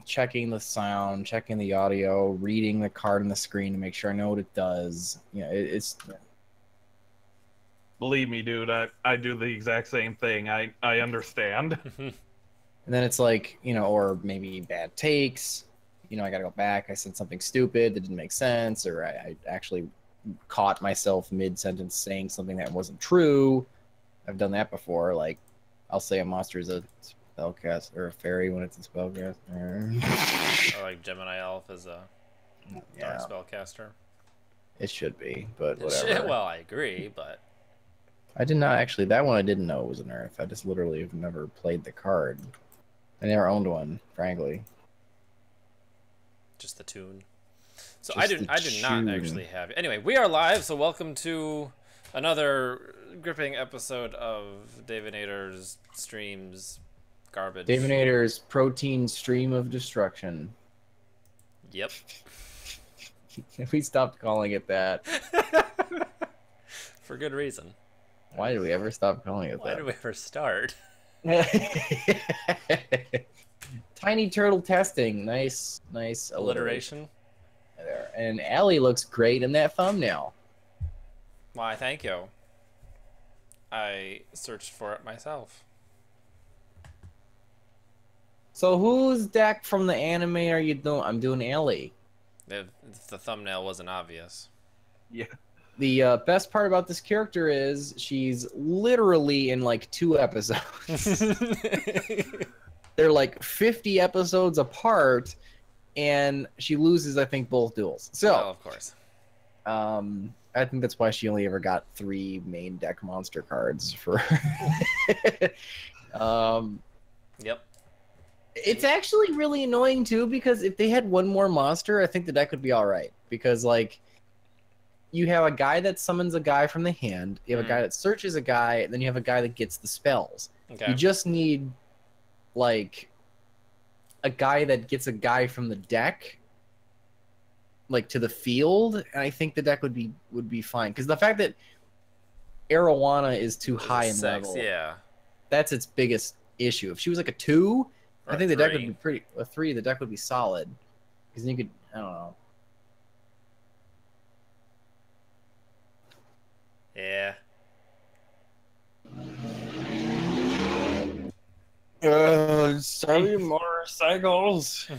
checking the sound, checking the audio, reading the card on the screen to make sure I know what it does. It's Believe me, dude, I do the exact same thing. I understand. and then it's like, or maybe bad takes. I got to go back. I said something stupid that didn't make sense, or I actually caught myself mid-sentence saying something that wasn't true. I've done that before. Like, I'll say a monster is a spellcaster or a fairy when it's a spellcaster. Or like Gemini Elf is a dark spellcaster. It should be, but whatever. Well, I agree, but I did not actually. That one I didn't know was an Earth. I just literally have never played the card. I never owned one, frankly. Just the tune. So I did not actually have it. Anyway, we are live, so welcome to another gripping episode of Davinator's Streams Garbage. Davinator's Protein Stream of Destruction. Yep. We stopped calling it that. For good reason. Why did we ever stop calling it that? Why did we ever start? Tiny turtle testing. Nice Alliteration. There. And Allie looks great in that thumbnail. Why, thank you. I searched for it myself. So whose deck from the anime are you doing? I'm doing Allie. If the thumbnail wasn't obvious. Yeah. The best part about this character is she's literally in like 2 episodes. They're like 50 episodes apart, and she loses, I think, both duels. So, well, of course. I think that's why she only ever got 3 main deck monster cards for. Yep. It's actually really annoying too, because if they had one more monster, I think the deck would be all right. Because like, you have a guy that summons a guy from the hand, you have a guy that searches a guy, and then you have a guy that gets the spells. Okay. You just need like a guy that gets a guy from the deck like to the field, and I think the deck would be fine. Because the fact that Arowana is too high in level, yeah, that's its biggest issue. If she was like a 2, or I think the 3. deck would be pretty. A 3, the deck would be solid. Because then you could, I don't know. Yeah. Sorry, motorcycles.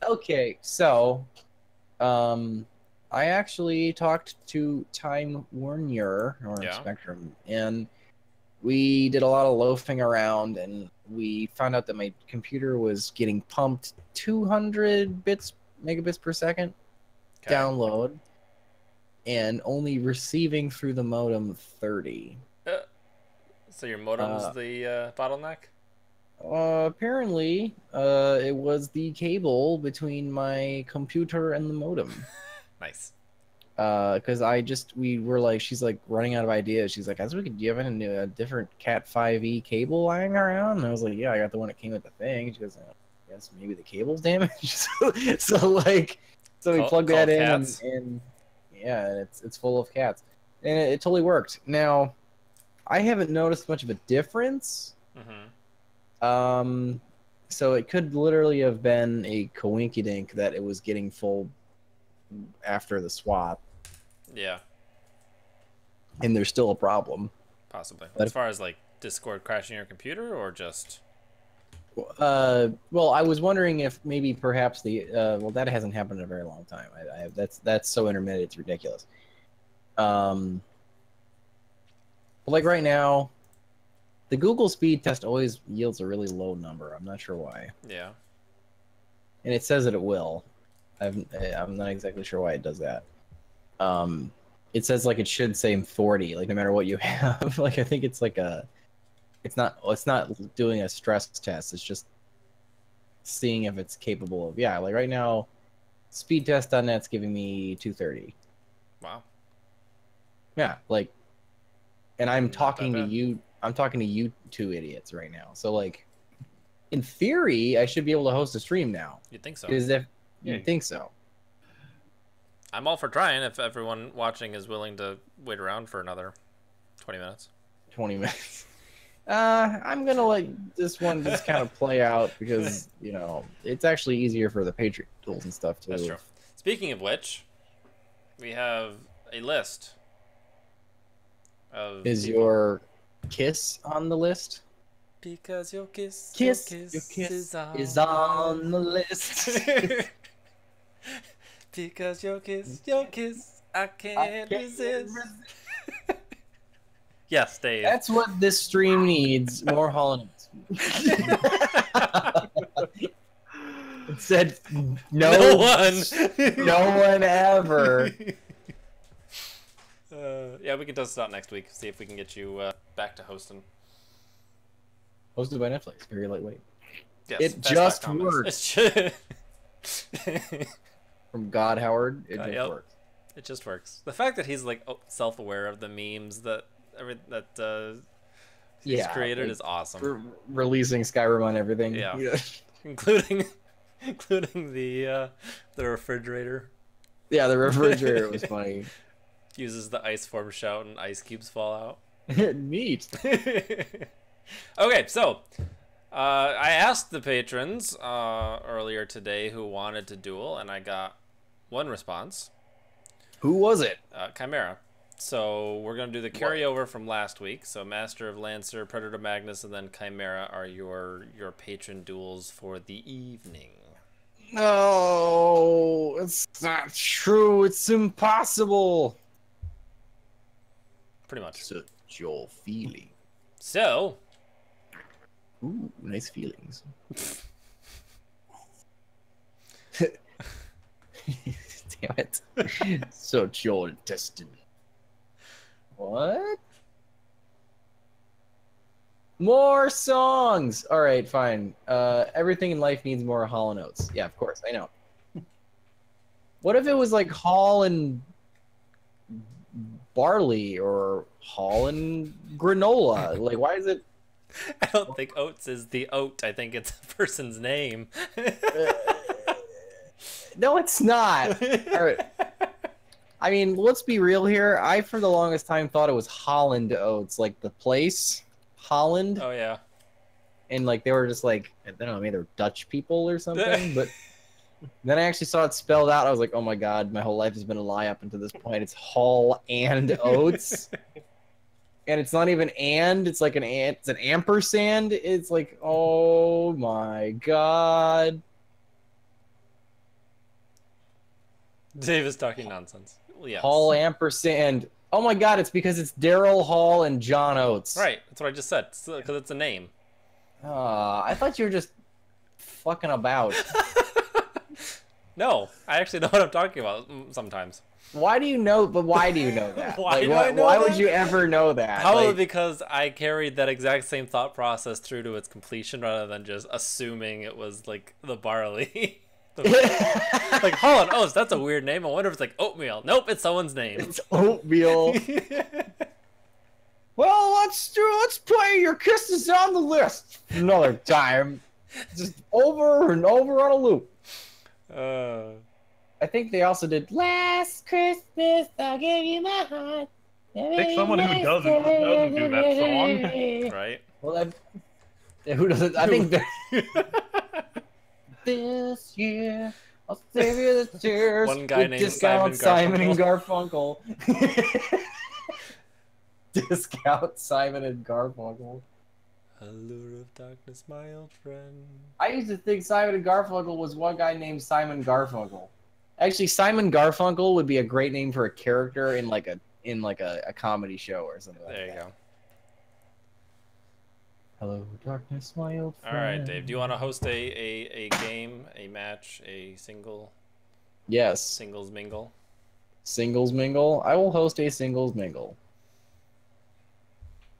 Okay, so, I actually talked to Time Warner or Spectrum, and we did a lot of loafing around, and we found out that my computer was getting pumped 200 megabits per second download, and only receiving through the modem 30. So your modem's the bottleneck? Apparently, it was the cable between my computer and the modem. Nice. Because we were like, she's like running out of ideas. She's like, do you have a different Cat 5e cable lying around? And I was like, yeah, I got the one that came with the thing. She goes, I guess maybe the cable's damaged. so we plugged that in, and yeah, it's full of cats, and it totally worked. Now, I haven't noticed much of a difference. So it could literally have been a coinkydink that it was getting full after the swap. Yeah. And there's still a problem. Possibly. As far as like Discord crashing your computer, or just? Well, I was wondering if maybe perhaps that hasn't happened in a very long time. That's so intermittent, it's ridiculous. Like right now, the Google speed test always yields a really low number. I'm not sure why. Yeah. And it says that it will. I'm not exactly sure why it does that. It says like it should say 40, like no matter what you have. Like I think it's like it's not doing a stress test. It's just seeing if it's capable of. Yeah, like right now, speedtest.net's giving me 230. Wow. Yeah, like, and I'm talking to you. I'm talking to you 2 idiots right now. So like, in theory, I should be able to host a stream now. You'd think so. Because you'd think so. I'm all for trying if everyone watching is willing to wait around for another 20 minutes. 20 minutes. I'm gonna let this one just kind of play out because it's actually easier for the Patriot tools and stuff too. That's true. Speaking of which, we have a list of. Is your kiss on the list? Because your kiss is on the list. Because your kiss, I can't resist. Yes, Dave. That's what this stream needs. More Hall & Oates. It said no one ever. Yeah, we can test it out next week. See if we can get you back to hosting. Hosted by Netflix. Very lightweight. Yes, it just works. From God Howard, it just works. It just works. The fact that he's like self-aware of the memes that he's created is awesome. Releasing Skyrim on everything. Yeah. including the refrigerator. Yeah, the refrigerator was funny. Uses the ice form shout and ice cubes fall out. Neat. Okay, so I asked the patrons earlier today who wanted to duel, and I got one response. Who was it? Chimera. So we're going to do the carryover from last week. So Master of Lancer, Predator Magnus, and then Chimera are your patron duels for the evening. No, it's not true. It's impossible. Pretty much. Such your feeling. So. Ooh, nice feelings. Damn it. Such your destiny. What? More songs! Alright, fine. Everything in life needs more Hall & Oates. Yeah, of course, I know. What if it was like Hall and barley or Hall and granola? Like, why is it... I don't think oats is the oat. I think it's a person's name. No, it's not. All right. I mean, let's be real here. I, for the longest time, thought it was Holland Oats, like the place, Holland. Oh, yeah. And, like, they were just, like, I don't know, maybe they're Dutch people or something. But then I actually saw it spelled out. I was like, oh, my God, my whole life has been a lie up until this point. It's Hall and Oats. And it's not even and. It's like it's an ampersand. It's like, oh, my God. Dave is talking nonsense. Yes. Hall ampersand. Oh my God! It's because it's Daryl Hall and John Oates. Right. That's what I just said. Because it's a name. I thought you were just fucking about. No, I actually know what I'm talking about sometimes. Why do you know? But why do you know that? Why would you ever know that? Probably because I carried that exact same thought process through to its completion, rather than just assuming it was like the barley. Like Hall & Oates, that's a weird name. I wonder if it's like oatmeal. Nope, it's someone's name. It's oatmeal. Well, let's play Your Kisses on the List another time. Just over and over on a loop. I think they also did Last Christmas I'll Give You My Heart. Pick someone who doesn't do that song. Right. Well, who doesn't? I think this year, I'll save you the tears. One guy named Simon and Garfunkel. Discount Simon and Garfunkel. Allure of darkness, my old friend. I used to think Simon and Garfunkel was one guy named Simon Garfunkel. Actually, Simon Garfunkel would be a great name for a character in like a comedy show or something. There you go. Hello, darkness, my old friend. All right, Dave. Do you want to host a game, a match, a single? Yes. Singles mingle. Singles mingle. I will host a singles mingle.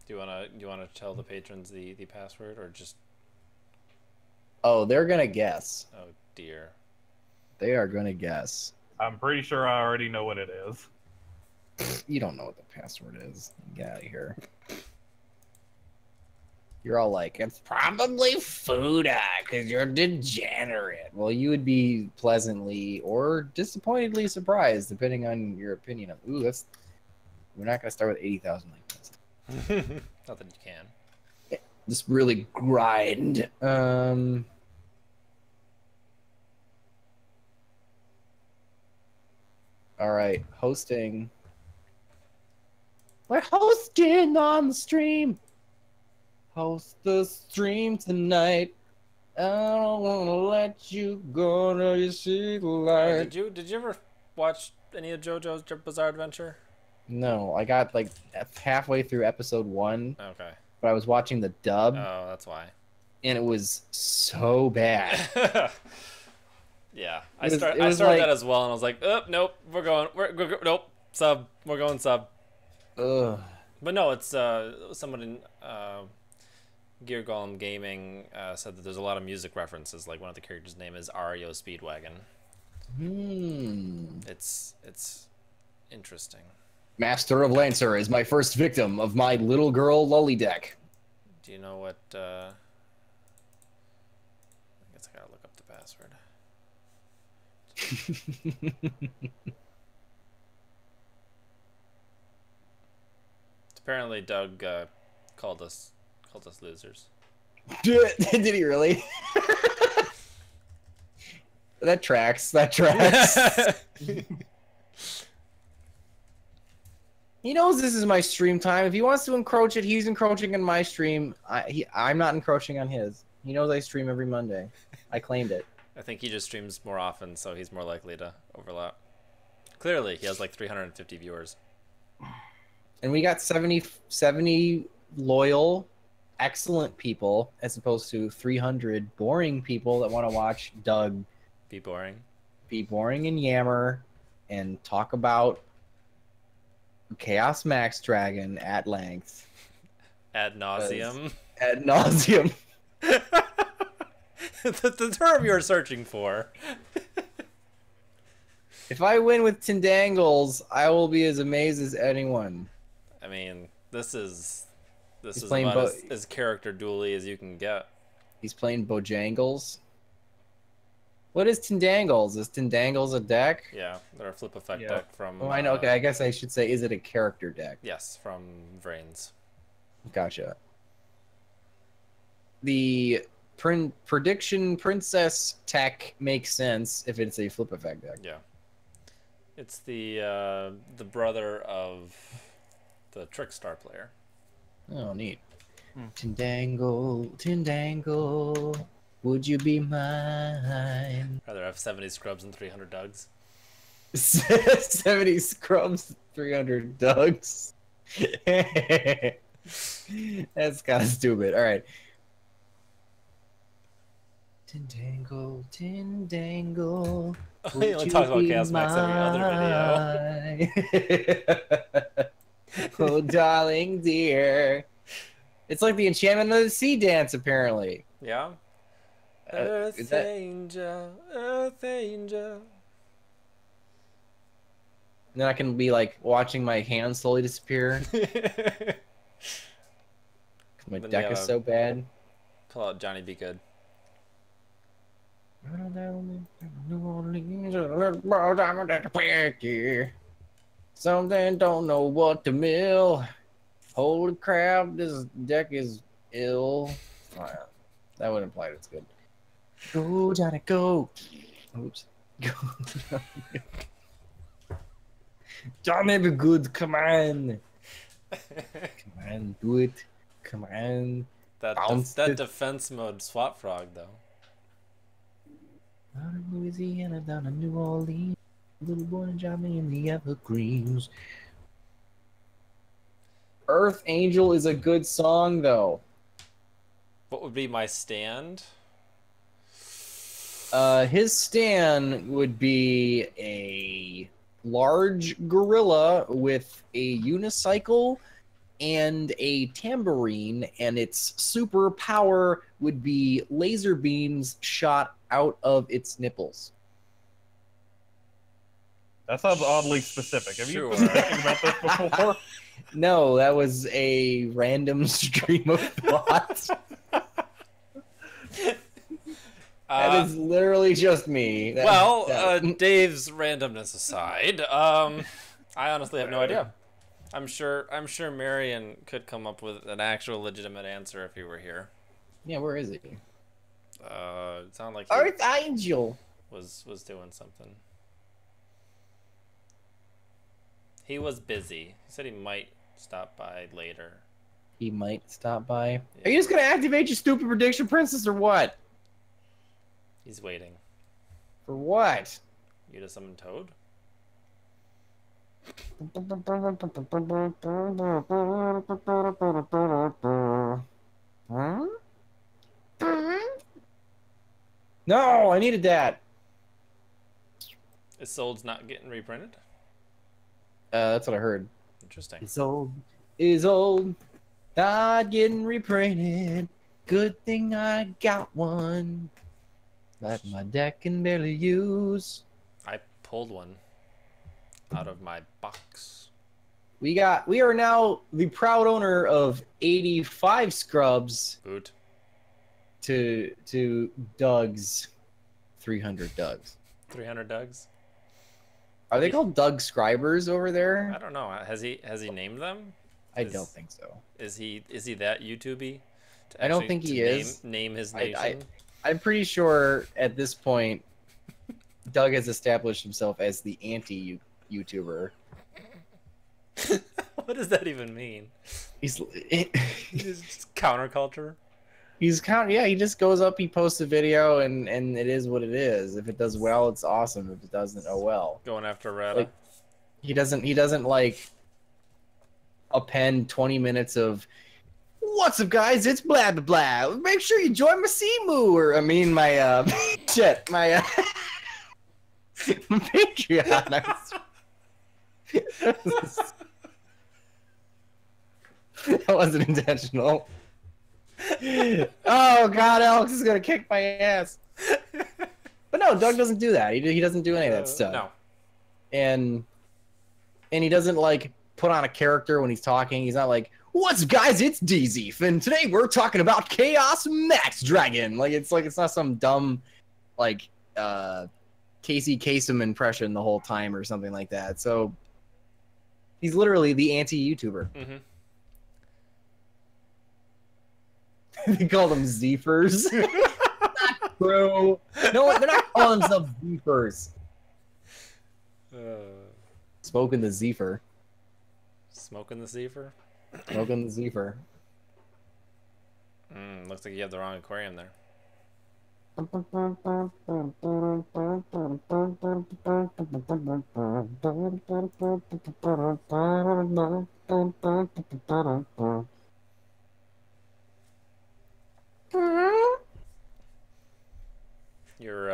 Do you wanna tell the patrons the password or just? Oh, they're gonna guess. Oh dear. They are gonna guess. I'm pretty sure I already know what it is. You don't know what the password is. Get out of here. You're all like, it's probably Fuda, because you're degenerate. Well, you would be pleasantly or disappointedly surprised, depending on your opinion of. Ooh, we're not going to start with 80,000 like this. Not that you can. just really grind. All right, hosting. We're hosting on the stream. Host the stream tonight. I don't want to let you go till you see the light. Did you ever watch any of JoJo's Bizarre Adventure? No, I got like halfway through episode 1. Okay. But I was watching the dub. Oh, that's why. And it was so bad. Yeah, I started like, that as well, and I was like, oh, nope, we're nope, sub, we're going sub. Ugh. But no, it's someone in Gear Golem Gaming said that there's a lot of music references. Like one of the characters' name is Ario Speedwagon. It's interesting. Master of Lancer is my first victim of my little girl lolly deck. Do you know what? I guess I gotta look up the password. Apparently, Doug called us losers. Did he really? That tracks. That tracks. He knows this is my stream time. If he wants to encroach it, he's encroaching on my stream. I'm not encroaching on his. He knows I stream every Monday. I claimed it. I think he just streams more often, so he's more likely to overlap. Clearly, he has like 350 viewers. And we got 70 loyal, excellent people, as opposed to 300 boring people that want to watch Doug be boring and yammer and talk about Chaos Max Dragon at length. Ad nauseum. Ad nauseum. the term you're searching for. If I win with Tindangles, I will be as amazed as anyone. I mean, this is about as character dually as you can get. He's playing Bojangles. What is Tindangles? Is Tindangles a deck? Yeah, they're a flip effect deck from... Oh, I know. Okay, I guess I should say, is it a character deck? Yes, from Vrains. Gotcha. The prediction princess tech makes sense if it's a flip effect deck. Yeah. It's the brother of the Trickstar player. Oh, neat. Tindangle, would you be mine? Rather have 70 scrubs and 300 Dougs. 70 scrubs, 300 Dougs. That's kind of stupid. All right. Tindangle. He only talks about Chaos Max every other video. Oh, darling dear. It's like the Enchantment of the Sea dance, apparently. Yeah. Earth angel, Earth angel. And then I can be like watching my hand slowly disappear. My deck is so bad. Pull out Johnny Be Good. Something don't know what to mill. Holy crap, this deck is ill. Oh, yeah. That would imply it's good. Go, Johnny, go. Oops. Go, Johnny. Johnny, be good. Come on. Come on, do it. Come on. That defense mode swap frog, though. Out of Louisiana, down to New Orleans. Little boy and Johnny in the evergreens. Earth Angel is a good song, though. What would be my stand? His stand would be a large gorilla with a unicycle and a tambourine, and its super power would be laser beams shot out of its nipples. That sounds oddly specific. Have you been thinking about this before? No, that was a random stream of thought. That is literally just me. Dave's randomness aside, I honestly have no idea. I'm sure Marion could come up with an actual legitimate answer if he were here. Yeah, where is he? It sounded like Earth Angel was doing something. He was busy. He said he might stop by later. He might stop by. Yeah. Are you just gonna activate your stupid prediction, Princess, or what? He's waiting. For what? You to summon Toad? Huh? No, I needed that. Isolde's not getting reprinted? That's what I heard. Interesting. Isolde, not getting reprinted. Good thing I got one that my deck can barely use. I pulled one out of my box. We are now the proud owner of 85 scrubs. Boot. To Doug's 300 Dougs. 300 Dougs? Are they called Doug Scribers over there? I don't know. Has he named them? I don't think so. Is he that YouTube-y? I don't think he is. Name his nation. I'm pretty sure at this point, Doug has established himself as the anti-YouTuber. What does that even mean? He's counterculture. Yeah, he just goes up, he posts a video, and it is what it is. If it does well, it's awesome. If it doesn't, oh well. Going after Rata. Like, he doesn't like append 20 minutes of what's up, guys, it's blah blah blah. Make sure you join my Simu, or I mean my shit, my Patreon. That wasn't intentional. Oh God, Alex is gonna kick my ass. But no, Doug doesn't do that. He doesn't do any of that stuff. No. And he doesn't like put on a character when he's talking. He's not like, "What's up, guys? It's DZ, and today we're talking about Chaos Max Dragon." It's not some dumb like Casey Kasem impression the whole time or something like that. So he's literally the anti-YouTuber. Mm-hmm. They call them Zephers. Not true. No, they're not calling themselves Zephers. Smoking the Zephyr. Smoking the Zephyr? Smoking the Zephyr. Looks like you have the wrong aquarium there.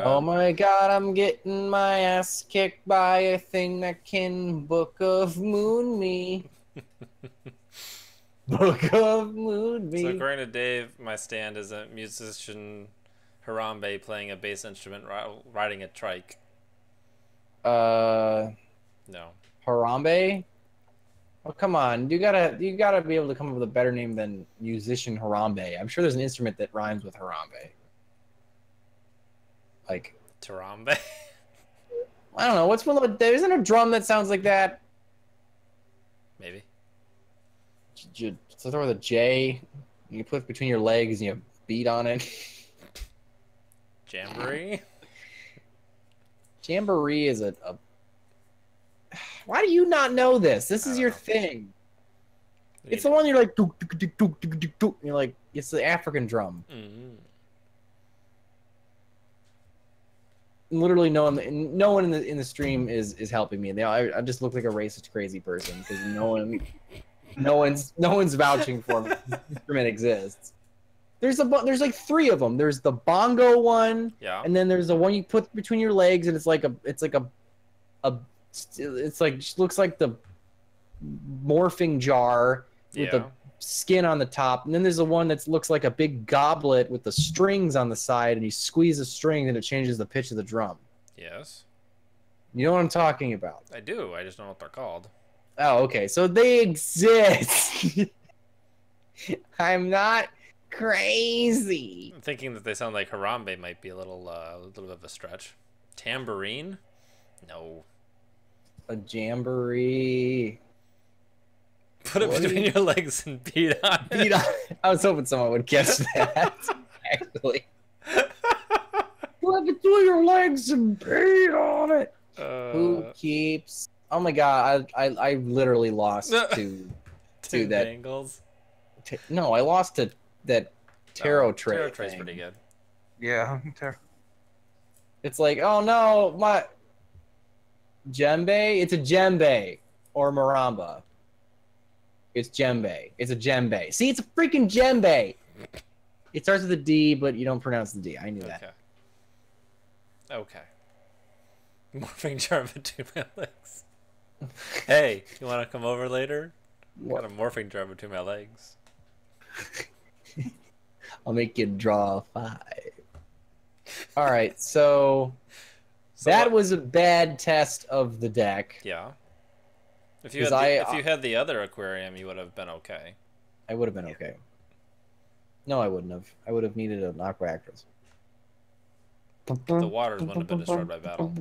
Oh my God, I'm getting my ass kicked by a thing that can Book of Moon me. Book of Moon me. So according to Dave, my stand is a musician Harambe playing a bass instrument riding a trike. No. Harambe? Oh, come on. You gotta be able to come up with a better name than musician Harambe. I'm sure there's an instrument that rhymes with Harambe. Like Tarambe? I don't know. What's one of the... Isn't a drum that sounds like that? Maybe. So throw with a J. You put it between your legs and you beat on it. Jamboree? Jamboree is a... Why do you not know this? This is your thing. It's the one you're like... You're like... It's the African drum. Mm-hmm. Literally no one in the stream is helping me. I just look like a racist crazy person because no one's vouching for me. This instrument exists. There's like 3 of them. There's the bongo one, yeah, and then there's the one you put between your legs, and it looks like the morphing jar with the skin on the top, and then there's the one that looks like a big goblet with the strings on the side, and you squeeze the string and it changes the pitch of the drum. Yes. You know what I'm talking about? I do. I just don't know what they're called. Oh, okay. So they exist. I'm not crazy. I'm thinking that they sound like Harambe might be a little bit of a stretch. Tambourine? No. A jamboree. Put it between your legs and beat on it. Beat on it. I was hoping someone would catch that, actually. Put it between your legs and beat on it. Who keeps... Oh my god, I literally lost to that... Dangles? No, I lost to that tarot tray. Tarot tray's pretty good. Yeah. It's like, oh no, my... Djembe? It's a djembe. Or maramba. It's djembe. It's a djembe. See, it's a freaking djembe! It starts with a D, but you don't pronounce the D. I knew that. Okay. Morphing charm between my legs. Hey, you want to come over later? What? Got a morphing charm between my legs. I'll make you draw 5. Alright, so that was a bad test of the deck. Yeah. If you had the other aquarium, you would have been okay. I would have been okay. No, I wouldn't have. I would have needed an aqua actress. The waters wouldn't have been destroyed by battle.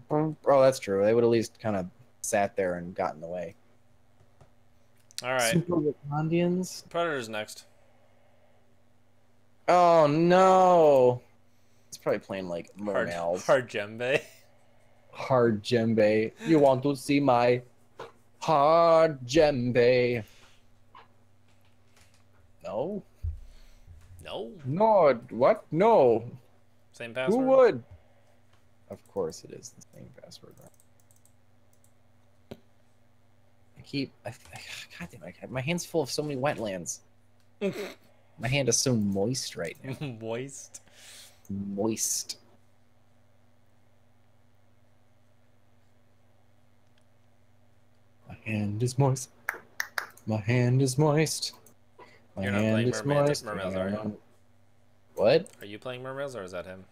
Oh, that's true. They would at least kind of sat there and got in the way. All right. Super Wakandians. Predator's next. Oh no! It's probably playing like Mermails. Hard djembe. Hard djembe. You want to see my hard djembe? No. No. No. What? No. Same password. Who would? Of course, it is the same password. God damn it! My hand's full of so many wetlands. My hand is so moist right now. Moist. Moist. My hand is moist. My hand is moist. My You're not hand playing is moist. Mermails, are you? What? Are you playing Mermails, or is that him?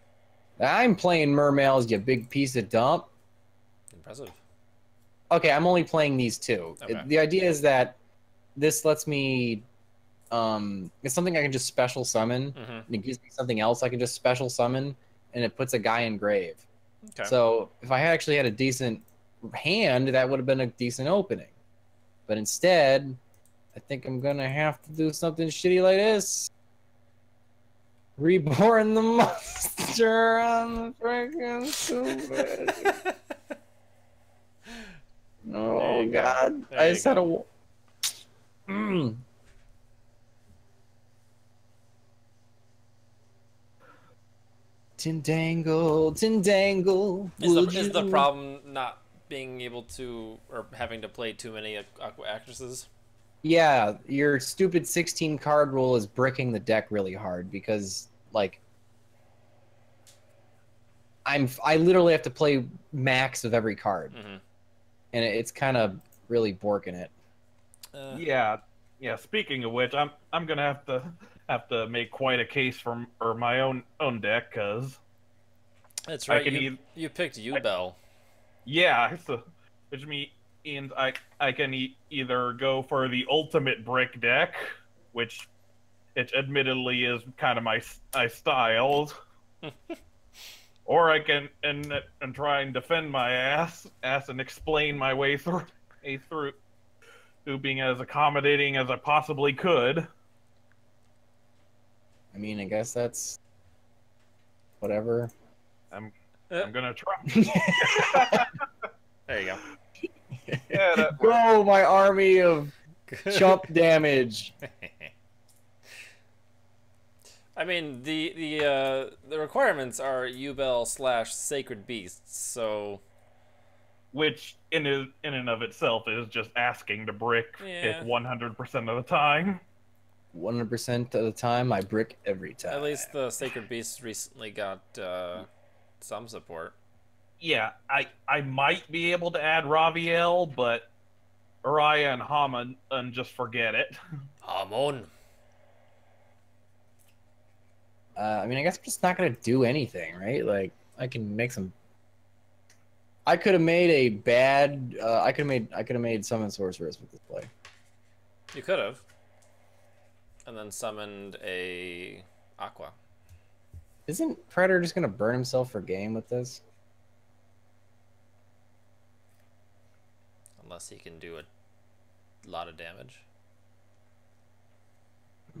I'm playing Mermails, you big piece of dump. Impressive. Okay, I'm only playing these two. Okay. The idea is that this lets me... it's something I can just special summon. And it gives me something else I can just special summon, and it puts a guy in grave. Okay. So if I actually had a decent hand, that would have been a decent opening. But instead, I think I'm gonna have to do something shitty like this. Reborn the monster on the freaking super. Oh god! I just had a. Tindangle, tindangle. Is the problem not being able to, or having to play too many aqua actresses? Yeah, your stupid 16 card rule is bricking the deck really hard because, like, I literally have to play max of every card, and it's kind of really borking it. Yeah. Speaking of which, I'm gonna have to make quite a case for my own deck, because that's right. You picked U-Bell. Yeah, so, which means I can either go for the ultimate brick deck, which it admittedly is kind of my style, or I can and try and defend my ass and explain my way through being as accommodating as I possibly could. I mean, I guess that's whatever. I'm gonna try. There you go. Yeah, go, my army of chump damage. I mean, the requirements are U-Bell / Sacred Beasts, so. Which in and of itself is just asking to brick it 100% of the time. 100% of the time, I brick every time. At least the Sacred Beasts recently got some support. Yeah, I might be able to add Raviel, but Araya and Hamon, and just forget it. Hamon. I mean, I guess I'm just not gonna do anything, right? Like, I can make some. I could have made a bad. I could have made Summon Sorceress with this play. You could have. And then summoned a Aqua. Isn't Predator just gonna burn himself for game with this? unless he can do a lot of damage.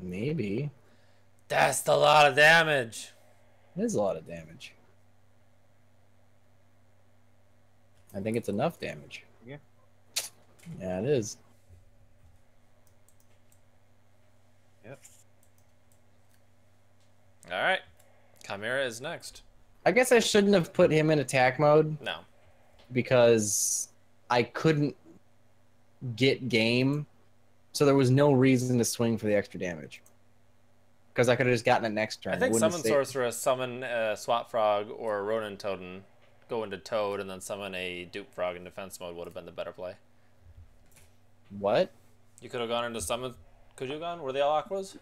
Maybe. That's a lot of damage. It is a lot of damage. I think it's enough damage. Yeah. Yeah, it is. Yep. All right. Chimera is next. I guess I shouldn't have put him in attack mode. No. Because I couldn't get game. So there was no reason to swing for the extra damage. Because I could have just gotten it next turn. I think summon Sorceress, summon Swat Frog or Ronin Totem, go into Toad, and then summon a Dupe Frog in defense mode would have been the better play. What? You could have gone into summon... Could you have gone? Were they all Aquas?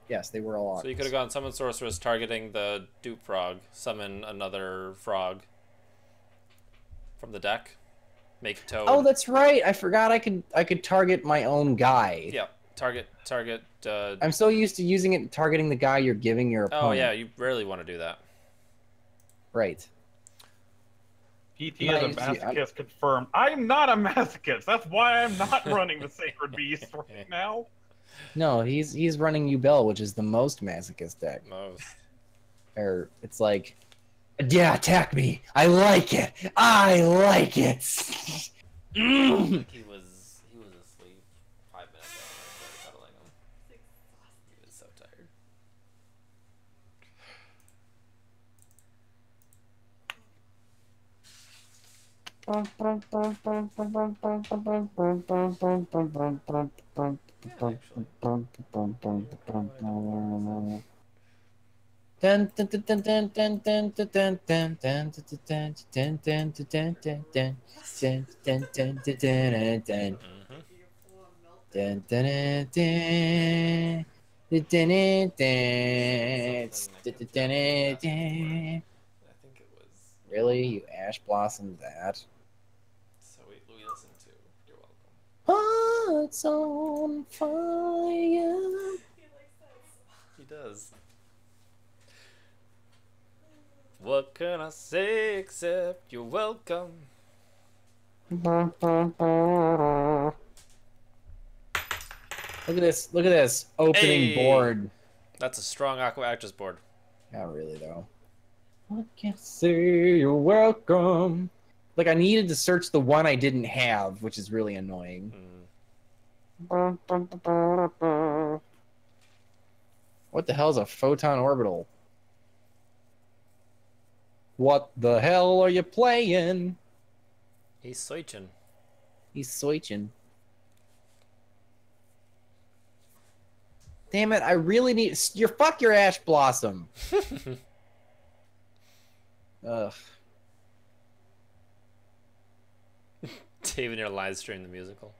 Yes, they were all Aquas. So you could have gone summon Sorceress targeting the Dupe Frog, summon another Frog from the deck, make Toad. Oh, that's right. I forgot I could target my own guy. Yeah, target. I'm so used to using it targeting the guy you're giving your opponent. Oh yeah, you rarely want to do that. Right. PT is a masochist confirmed. I'm not a masochist. That's why I'm not running the Sacred Beast right now. No, he's running Ubel, which is the most masochist deck. Most. Or it's like, yeah, attack me. I like it. I like it. He was asleep 5 minutes after I started cuddling him. He was so tired. Really? You Ash Blossom that? So we listen to. You're welcome. Hearts on fire. He does. What can I say except you're welcome? Look at this. Look at this opening board. That's a strong Aqua Actress board. Not really, though. What can I say? You're welcome. Like, I needed to search the one I didn't have, which is really annoying. What the hell is a photon orbital? What the hell are you playing? He's switching. He's switching. Damn it, I really need... Fuck your Ash Blossom. Ugh. Dave in your live stream the musical.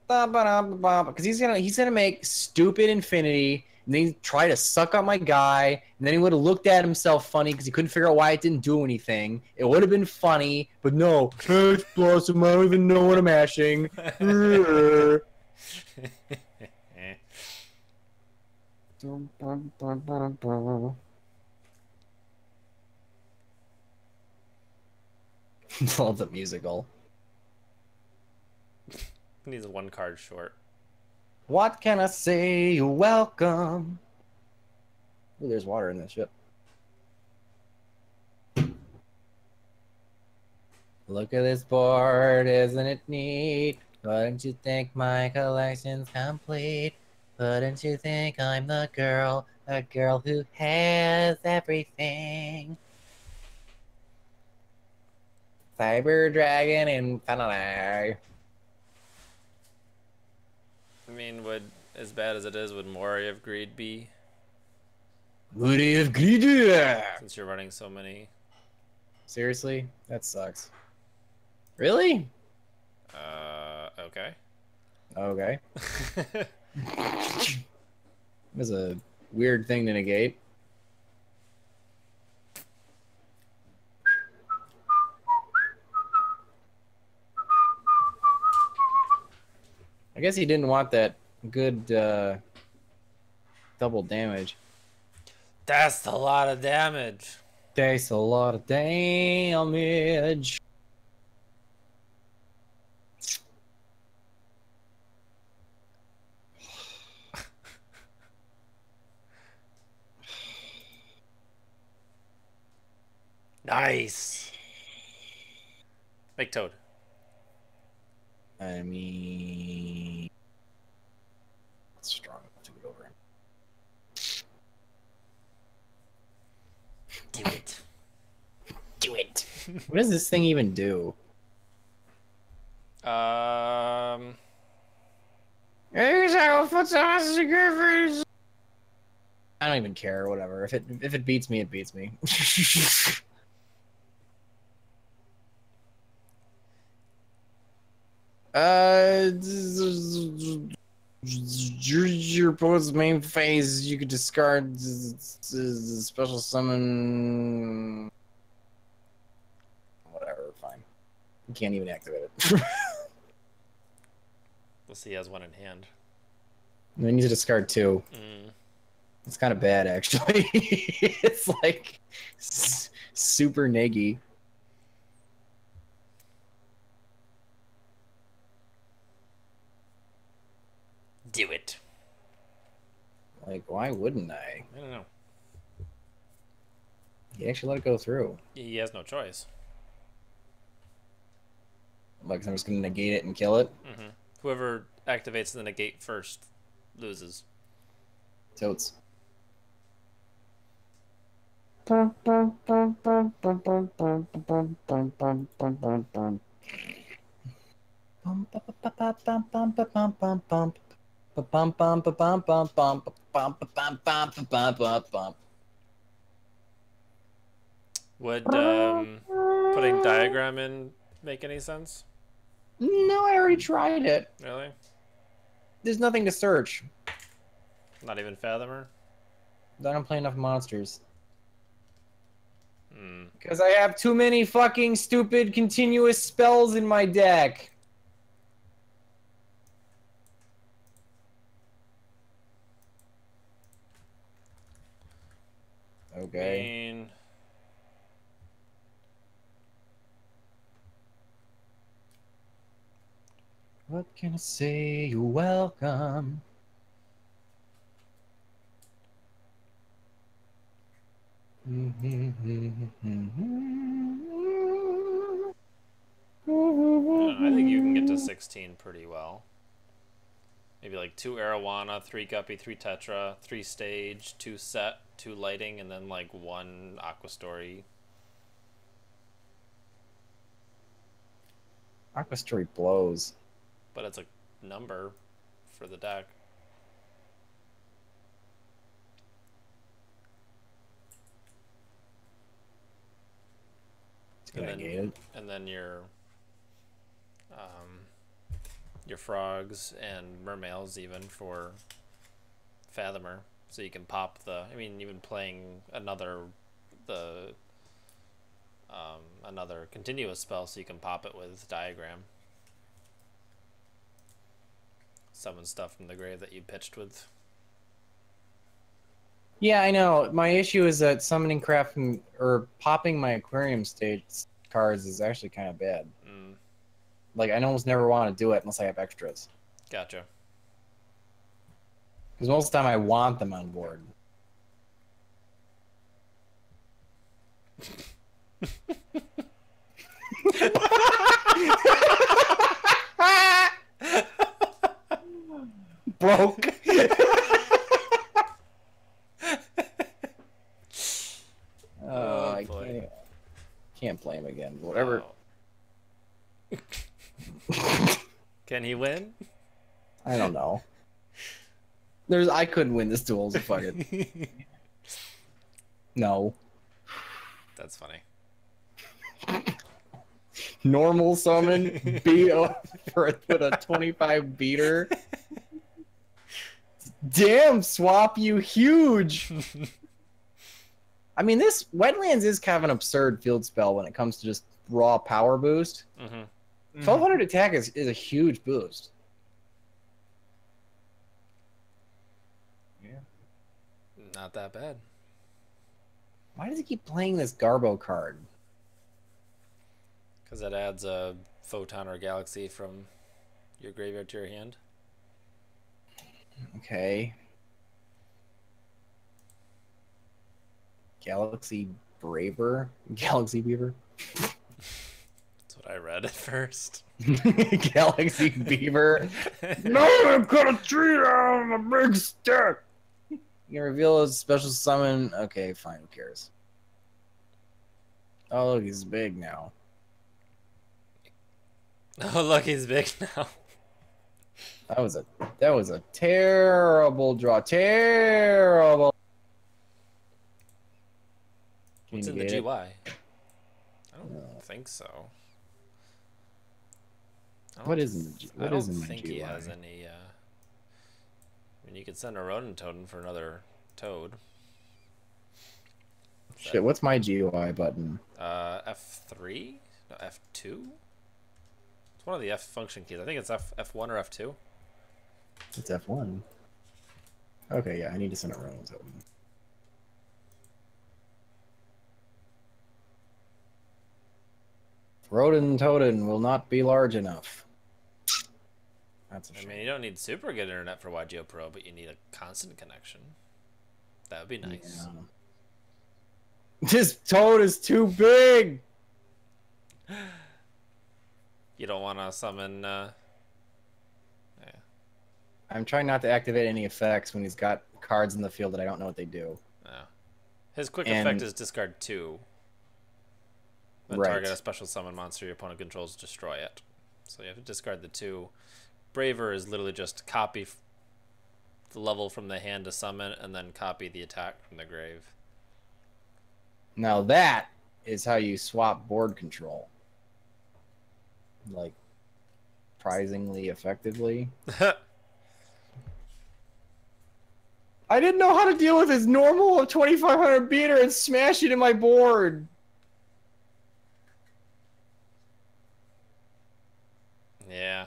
Because he's gonna make stupid Infinity, and then he try to suck up my guy, and then he would have looked at himself funny because he couldn't figure out why it didn't do anything. It would have been funny, but no. Ash Blossom, I don't even know what I'm ashing. Love the musical. He's a 1 card short. What can I say? You're welcome. Ooh, there's water in this ship. Look at this board, isn't it neat? Wouldn't you think my collection's complete? Wouldn't you think I'm the girl, a girl who has everything? Cyber Dragon Infinity. I mean, would, as bad as it is, would Mori of Greed be? Would he have greed? Since you're running so many. Seriously? That sucks. Really? Okay. Okay. It was a weird thing to negate. I guess he didn't want that good double damage. That's a lot of damage. Takes a lot of damage. Nice. Make Toad. I mean, it's strong enough to get over him. Do it. Do it. What does this thing even do? I don't even care. Whatever. If it beats me, it beats me. Your opponent's main phase, you could discard special summon. Whatever, fine. You can't even activate it. Let's see, he has one in hand. I need to discard 2. It's kind of bad, actually. It's like super neggy. Do it. Like, why wouldn't I? I don't know. He actually let it go through. He has no choice. Like, I'm just going to negate it and kill it? Whoever activates the negate first loses. Totes. Would putting diagram in make any sense? No, I already tried it. Really? There's nothing to search. Not even Fathomer? I don't play enough monsters. Because I have too many fucking stupid continuous spells in my deck. Okay. I mean... What can I say? You're welcome. I think you can get to 16 pretty well. Maybe like 2 Arowana, 3 Guppy, 3 Tetra, 3 Stage, 2 Set, 2 Lighting, and then like 1 Aqua Story. Aqua Story blows. But it's a number for the deck. And then your frogs and mermails even for Fathomer, so you can pop the. I mean, even playing another continuous spell, so you can pop it with diagram. Summon stuff from the grave that you pitched with. Yeah, I know. My issue is that summoning crafting or popping my aquarium stage cards is actually kind of bad. Like, I almost never want to do it unless I have extras. Gotcha. Because most of the time I want them on board. Broke. I can't play him again. Whatever. Oh. Can he win? I don't know. I couldn't win this duel, so fuck it. No. That's funny. Normal summon, beat with a 25 beater. Damn, Swap, you huge! I mean, this Wetlands is kind of an absurd field spell when it comes to just raw power boost. 1200 attack is a huge boost. Yeah. Not that bad. Why does he keep playing this Garbo card? Because that adds a photon or galaxy from your graveyard to your hand. Okay. Galaxy Braver? Galaxy Beaver? That's what I read at first. Galaxy Beaver? No, I've got a tree down a big stick! You can reveal a special summon. Okay, fine, who cares? Oh, look, he's big now. Oh, look, he's big now. That was a terrible draw. Terrible. What's in the GY? I don't think so. What is in the GY? I don't think he has any. I mean, you could send a Rodent Totem for another Toad. Shit, what's my GUI button? F3? No, F2? It's one of the F function keys. I think it's F1 or F2. It's F1. Okay, yeah, I need to send a Rodent Totem. Rodent Totem will not be large enough. That's a shame. I mean, you don't need super good internet for YGO Pro, but you need a constant connection. That would be nice. Yeah. This Toad is too big! You don't want to summon... Yeah. I'm trying not to activate any effects when he's got cards in the field that I don't know what they do. Yeah. His quick effect is discard 2. Then target a special summon monster your opponent controls, destroy it. So you have to discard the 2. Braver is literally just copy the level from the hand to summon, and then copy the attack from the grave. Now that is how you swap board control. Like, surprisingly effectively. I didn't know how to deal with his normal of 2500 beater and smash it in my board. Yeah.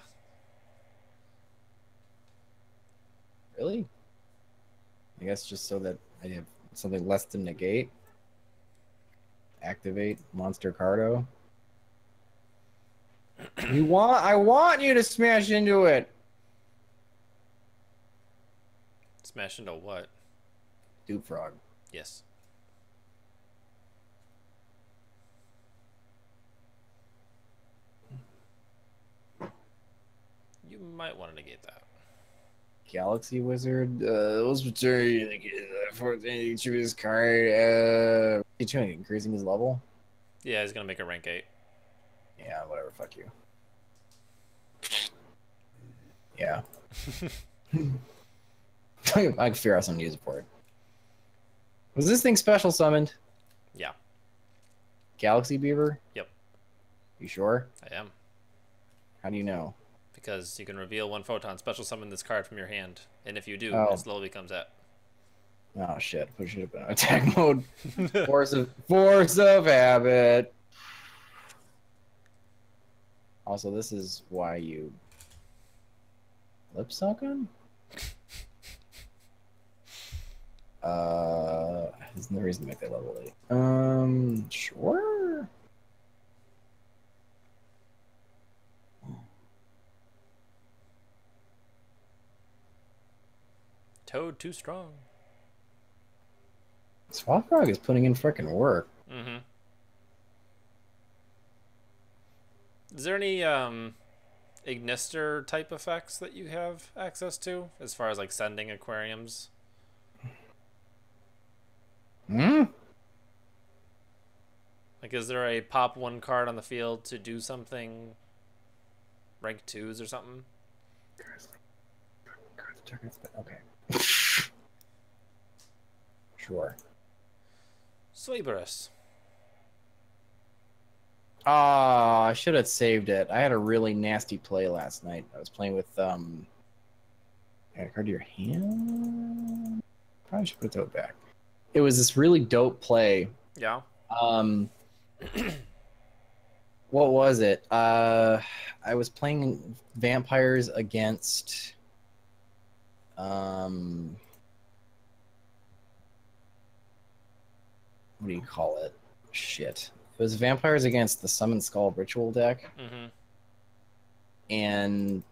Really? I guess just so that I have something less to negate. Activate Monster Cardo. I want you to smash into it. Smash into what? Dupe Frog. Yes. You might want to negate that. Galaxy Wizard. Those material fourth choose card. He's increasing his level. Yeah, he's gonna make a rank 8. Yeah, whatever. Fuck you. Yeah. I can figure out something to use it for it. Was this thing special summoned? Yeah. Galaxy Beaver? Yep. You sure? I am. How do you know? Because you can reveal 1 photon, special summon this card from your hand, and if you do, it slowly becomes that. Oh shit! Push it up in attack mode. Force of habit. Also, this is why you lip suck him. There's no reason to make that level 8. Sure. Toad too strong. Swap Frog is putting in frickin' work. Mm-hmm. Is there any Ignister type effects that you have access to, as far as like sending aquariums? Hmm? Like, is there a pop 1 card on the field to do something rank 2s or something? Okay. Sure. Sweeberus. I should have saved it. I had a really nasty play last night. I was playing with add a card to your hand. Probably should put it back. It was this really dope play. Yeah. What was it? I was playing vampires against what do you call it? Shit. It was Vampires Against the Summon Skull Ritual deck. And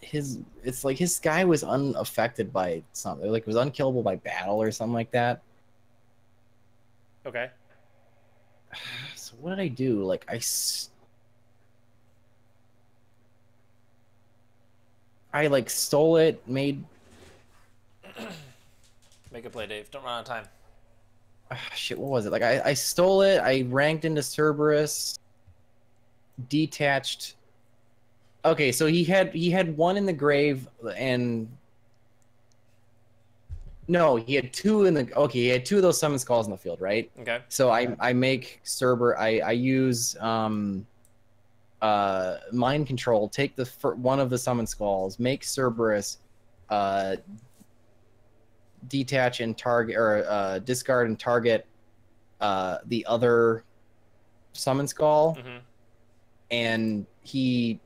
it's like his guy was unaffected by something. Like, it was unkillable by battle or something like that. Okay. So what did I do? Like, I like stole it, made... Make a play, Dave. Don't run out of time. Shit, what was it? Like, I stole it, I ranked into Cerberus, detached... Okay, so he had one in the grave, and... No, he had two in the... Okay, he had two of those summon skulls in the field, right? Okay. So I make Cerberus... I use... mind control, take one of the summon skulls, make Cerberus, detach and target, or discard and target the other summon skull, and he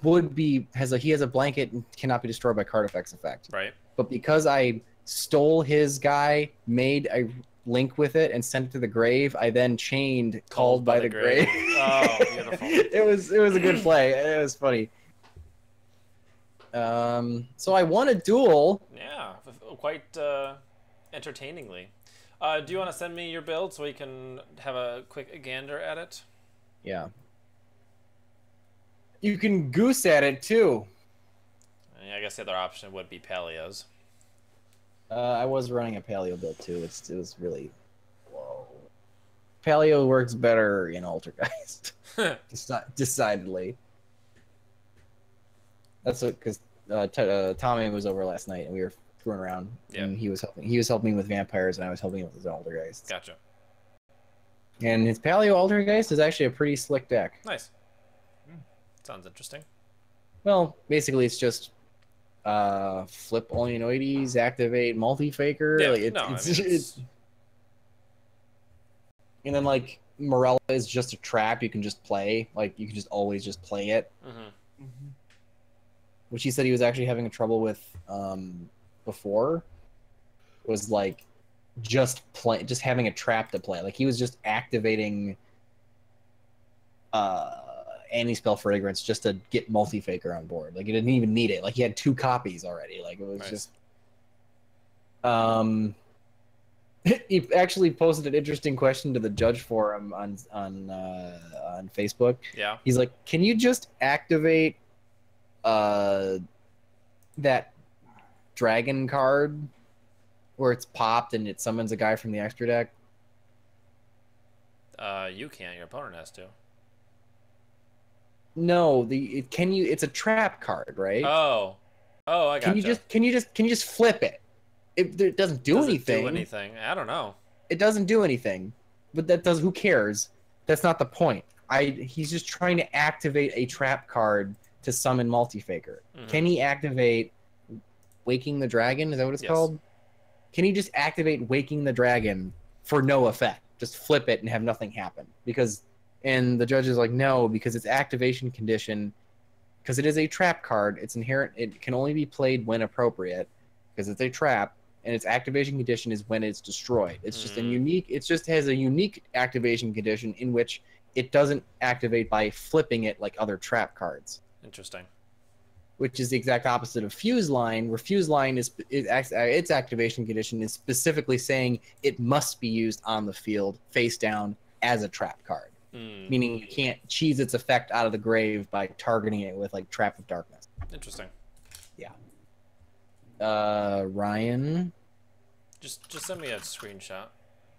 has a blanket and cannot be destroyed by card effects effect. Right. But because I stole his guy, made a link with it, and sent it to the grave, I then chained Called by the Grave. Oh, beautiful. It was a good play. It was funny. So I won a duel. Yeah, quite entertainingly. Do you want to send me your build so we can have a quick gander at it? Yeah. You can goose at it too. I guess the other option would be Paleos. I was running a Paleo build too. It was really... Whoa. Paleo works better in Altergeist. Decidedly. That's what, because Tommy was over last night and we were screwing around. Yep. And he was helping me with vampires and I was helping him with his Altergeist. Gotcha. And his Paleo Altergeist is actually a pretty slick deck. Nice. Sounds interesting. Well, basically it's just flip Onioides, activate Multi-Faker. Yeah, like, it's and then like Morella is just a trap you can just play. Like you can just always just play it. Which he said he was actually having trouble with before. Was like just having a trap to play. Like he was just activating Anti-Spell Fragrance just to get Multi-Faker on board. Like he didn't even need it. Like he had 2 copies already. Like it was just he actually posted an interesting question to the judge forum on Facebook. Yeah. He's like, "Can you just activate that dragon card where it's popped and it summons a guy from the extra deck?" You can't. Your opponent has to. No, it's a trap card, right? Oh, I got you. Can you just flip it? It doesn't do anything. Do anything? I don't know. It doesn't do anything, but who cares? That's not the point. He's just trying to activate a trap card to summon Multi-Faker. Can he activate Waking the Dragon? Is that what it's called? Can he just activate Waking the Dragon for no effect? Just flip it and have nothing happen? And the judge is like, no, because its activation condition, because it is a trap card, it's inherent, it can only be played when appropriate, because it's a trap, and its activation condition is when it's destroyed. It's just it just has a unique activation condition in which it doesn't activate by flipping it like other trap cards. Interesting. Which is the exact opposite of Fuse Line, where Fuse Line its activation condition is specifically saying it must be used on the field, face down, as a trap card. Meaning you can't cheese its effect out of the grave by targeting it with like Trap of Darkness. Interesting. Yeah. Ryan. Just send me a screenshot.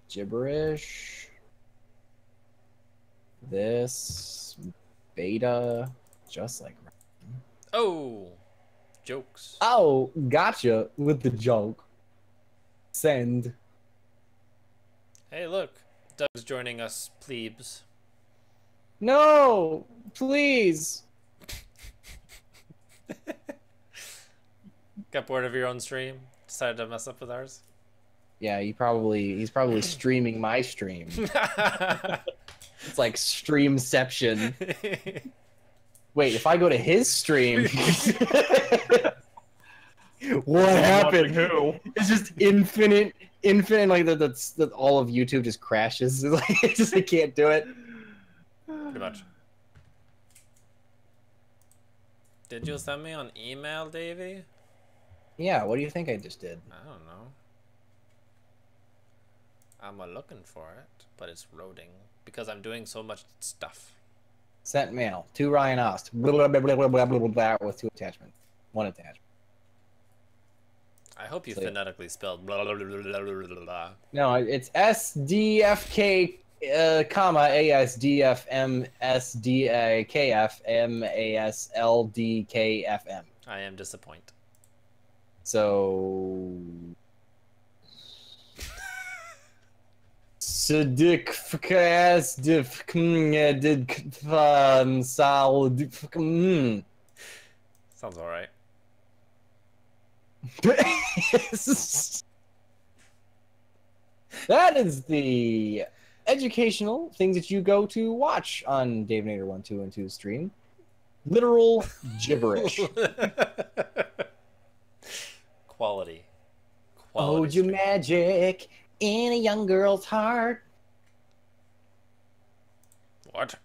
Gibberish. This beta, just like Ryan. Oh, jokes. Oh, gotcha with the joke. Send. Hey, look, Doug's joining us, plebes. No, please. Got bored of your own stream? Decided to mess up with ours? Yeah, he's probably streaming my stream. It's like streamception. Wait, if I go to his stream, What happened? Who? It's just infinite, like that's all of YouTube just crashes. It can't do it. Pretty much. Did you send me an email, Davey? Yeah, what do you think I just did? I don't know. I'm looking for it, but it's loading because I'm doing so much stuff. Sent mail to Ryan Ost. Blah, blah, blah, blah, blah, blah, blah, with 2 attachments. 1 attachment. I hope you phonetically spelled blah, blah, blah, blah, blah, blah. No, it's SDFK, comma, ASDFMSDAKFMASLDKFM. I am disappointed. So... Sadik fkas dif did sal. Sounds alright. That is the educational things that you go to watch on Dave Nader 1, 2, and 2 stream. Literal gibberish. Quality. Hold your magic in a young girl's heart. What?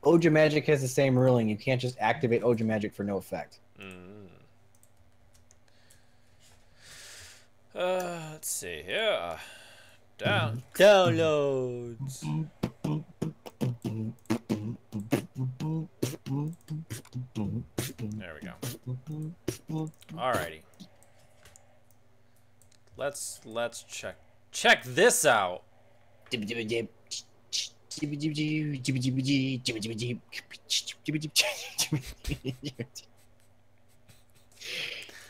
Oja Magic has the same ruling. You can't just activate Oja Magic for no effect. Let's see here. Downloads. There we go. Alrighty. Let's check this out.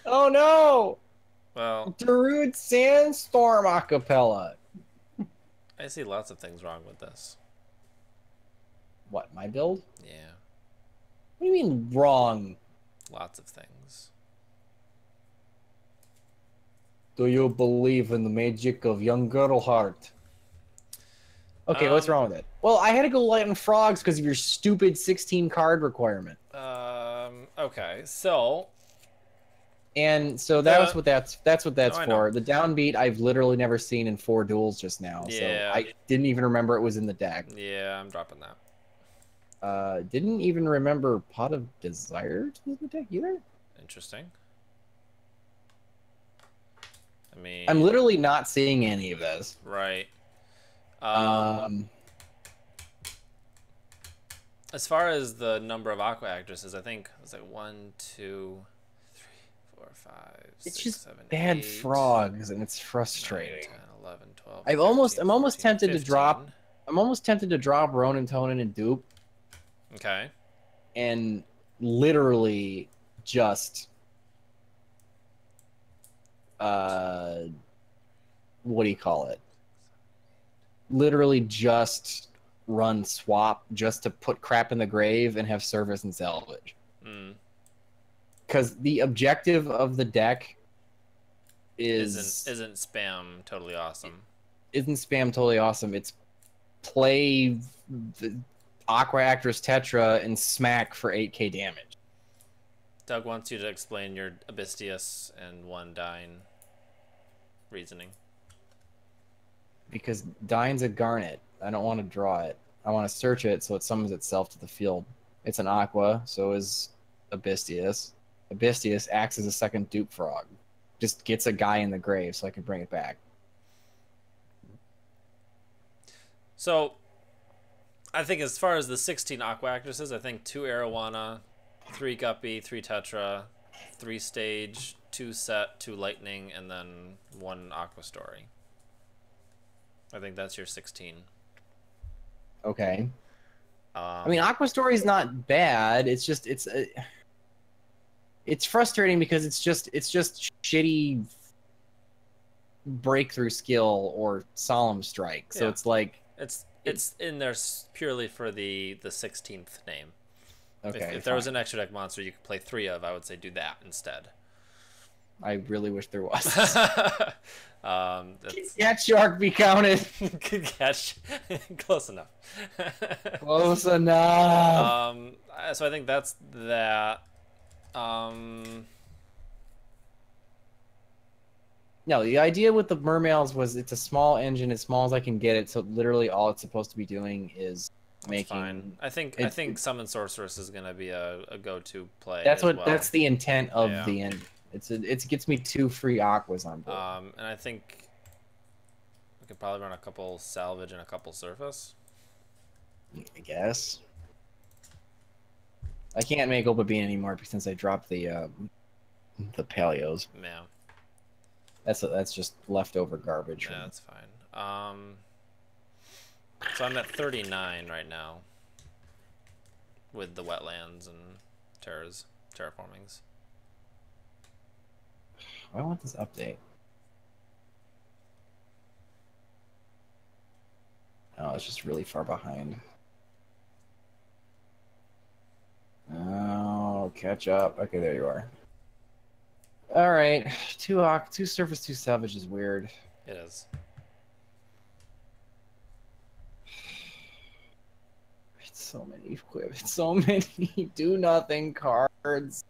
Oh no! Well, Darude Sandstorm acapella. I see lots of things wrong with this. What, my build? Yeah. What do you mean wrong? Lots of things. Do you believe in the magic of young girl heart? Okay, what's wrong with it? Well, I had to go light on frogs because of your stupid 16 card requirement. Okay, so. And so that's what that's what that's for. The downbeat I've literally never seen in 4 duels just now. Yeah. So I didn't even remember it was in the deck. Yeah, I'm dropping that. Didn't even remember Pot of Desire to the deck either. Interesting. I mean, I'm literally not seeing any of this. Right. As far as the number of Aqua actresses, I think it was like 1, 2, 3, 4, 5, 6, it's just 7, bad 8, frogs, and it's frustrating. 9, 10, 11, 12. I'm 13, almost 14, tempted 15. to drop. I'm almost tempted to drop Ronin, Tonin, and Dupe. Okay. And literally just what do you call it? Literally just run swap just to put crap in the grave and have service and salvage. Because the objective of the deck isn't spam totally awesome. Isn't spam totally awesome. It's play the Aqua Actress Tetra and smack for 8k damage. Doug wants you to explain your Abystius and 1 Dine reasoning. Because Dine's a Garnet. I don't want to draw it. I want to search it so it summons itself to the field. It's an Aqua, so is Abystius. Abystius acts as a second dupe frog. Just gets a guy in the grave so I can bring it back. So, I think as far as the 16 Aqua actresses, I think 2 Arowana, 3 Guppy, 3 Tetra, 3 Stage, 2 Set, 2 Lightning, and then 1 Aqua Story. I think that's your 16. Okay. I mean, Aqua Story is not bad. It's just it's frustrating because it's just shitty breakthrough skill or solemn strike. So it's like it's in there purely for the 16th name. Okay. If there was an extra deck monster you could play 3 of, I would say do that instead. I really wish there was. Cat Shark be counted. Catch. Close enough. Close enough. So I think that's that. No, the idea with the mermails was it's a small engine, as small as I can get it. So literally, all it's supposed to be doing is making. Fine. I think Summon Sorceress is gonna be a go-to play. That's what. That's the intent of the end. It gets me 2 free aquas on board. And I think we could probably run a couple salvage and a couple surface. I guess. I can't make Opa Bean anymore since I dropped the paleos. Yeah. That's just leftover garbage. Yeah, that's fine. So I'm at 39 right now with the wetlands and terraformings. I want this update. Oh, it's just really far behind. Oh, catch up. Okay, there you are. All right, 2 surface, 2 salvage is weird. It is. It's so many equipment, so many do nothing cards.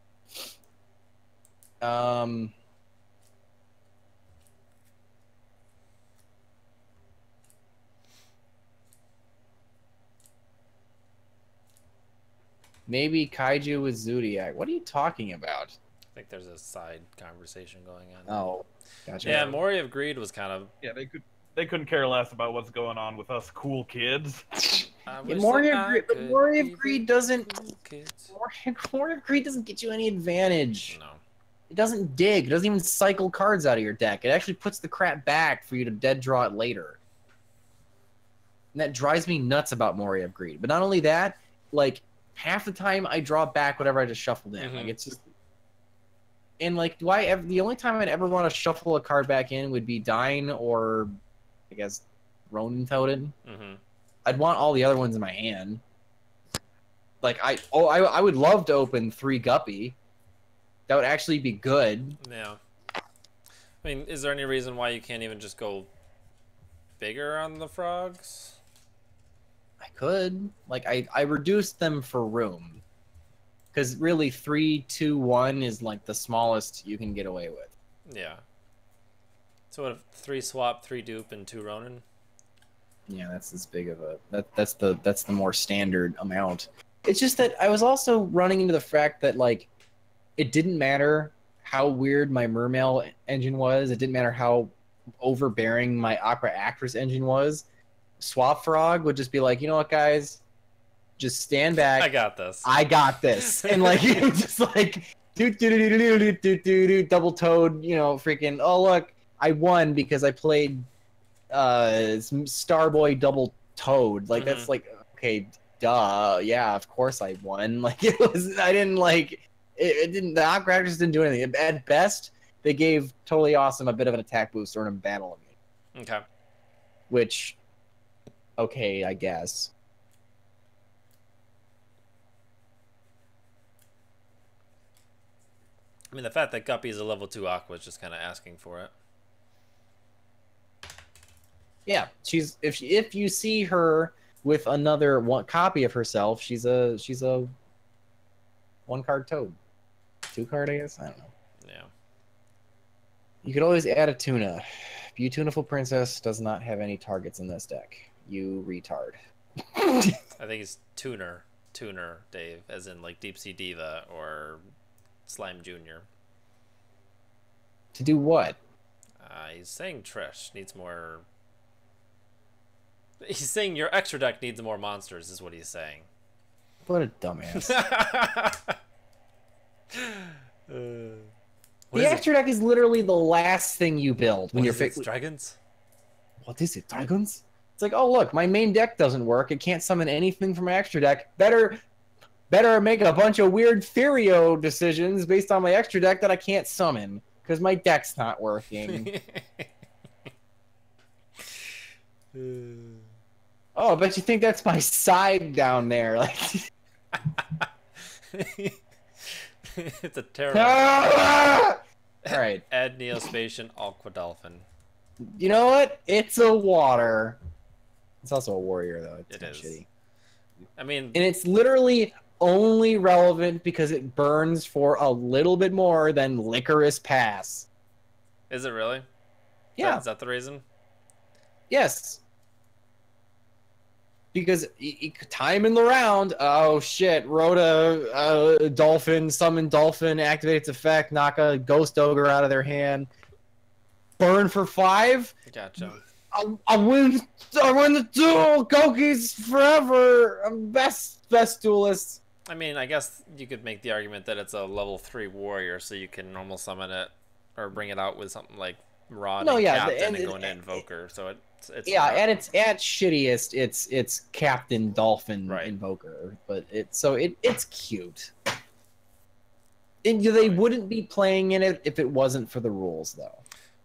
Maybe Kaiju with Zodiac. What are you talking about? I think there's a side conversation going on. Oh, gotcha. Yeah, Mori of Greed was kind of... Yeah, they couldn't care less about what's going on with us cool kids. Mori of Greed doesn't... Mori of Greed doesn't get you any advantage. No. It doesn't dig. It doesn't even cycle cards out of your deck. It actually puts the crap back for you to dead draw it later. And that drives me nuts about Mori of Greed. But not only that, like, half the time I draw back whatever I just shuffled in. Like, it's just... And, like, the only time I'd ever want to shuffle a card back in would be Dine or, I guess, Ronin Totem. I'd want all the other ones in my hand. Like, I would love to open 3 Guppy. That would actually be good. Yeah. I mean, is there any reason why you can't even just go bigger on the frogs? I could. Like, I reduced them for room. Because really, 3, 2, 1 is like the smallest you can get away with. Yeah. So what if 3 swap, 3 dupe, and 2 Ronin? Yeah, that's as big of a that's the more standard amount. It's just that I was also running into the fact that like it didn't matter how weird my Mermail engine was. It didn't matter how overbearing my Opera Actress engine was. Swap Frog would just be like, you know what, guys, just stand back. I got this. I got this, and like just like double toed, you know, freaking. Oh look, I won because I played Starboy double toed. Like that's like okay, duh, yeah, of course I won. Like it was, I didn't like it didn't. The Opera Actress didn't do anything. At best, they gave Totally Awesome a bit of an attack boost or a battle immunity. Okay. Which, okay, I guess. I mean, the fact that Guppy is a level 2 Aqua is just kind of asking for it. Yeah, she's if you see her with another copy of herself, she's a 1-card toad, 2-card, I guess. I don't know. Yeah. You could always add a tuna. Beautiful Princess does not have any targets in this deck. You retard. I think it's tuner, Dave, as in like Deep Sea Diva or Slime Jr. To do what? He's saying Trish needs more. He's saying your extra deck needs more monsters, is what he's saying. What a dumbass. The extra deck is literally the last thing you build when you're fixing dragons. What is it, dragons? It's like, oh look, my main deck doesn't work. It can't summon anything from my extra deck. Better make a bunch of weird Furio decisions based on my extra deck that I can't summon because my deck's not working. Oh, I bet you think that's my side down there. Like, it's a terrible. All right. Add Neospatian Aqua Dolphin. You know what? It's a water. It's also a warrior though. It's it is. Shitty. I mean, and it's literally only relevant because it burns for a little bit more than Licorice Pass. Is it really? Yeah. Is that the reason? Yes. Because time in the round, oh shit, wrote a dolphin, summon dolphin, activate its effect, knock a ghost ogre out of their hand, burn for 5. Gotcha. I win the duel, Koki's forever. I'm best duelist. I mean, I guess you could make the argument that it's a level 3 warrior, so you can normal summon it or bring it out with something like Rod and Captain and go into Invoker. So it's and it's at shittiest it's Captain Dolphin Invoker, but it's cute. And they wouldn't be playing in it if it wasn't for the rules, though.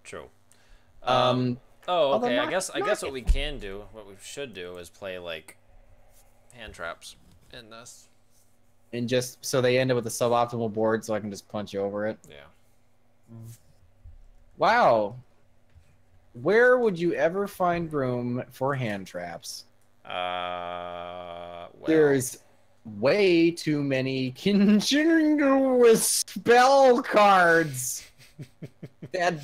True. Oh, okay. I guess what we can do, what we should do, is play like hand traps in this. And just so they end up with a suboptimal board, so I can just punch you over it. Yeah. Wow. Where would you ever find room for hand traps? Well. There's way too many continuous spell cards that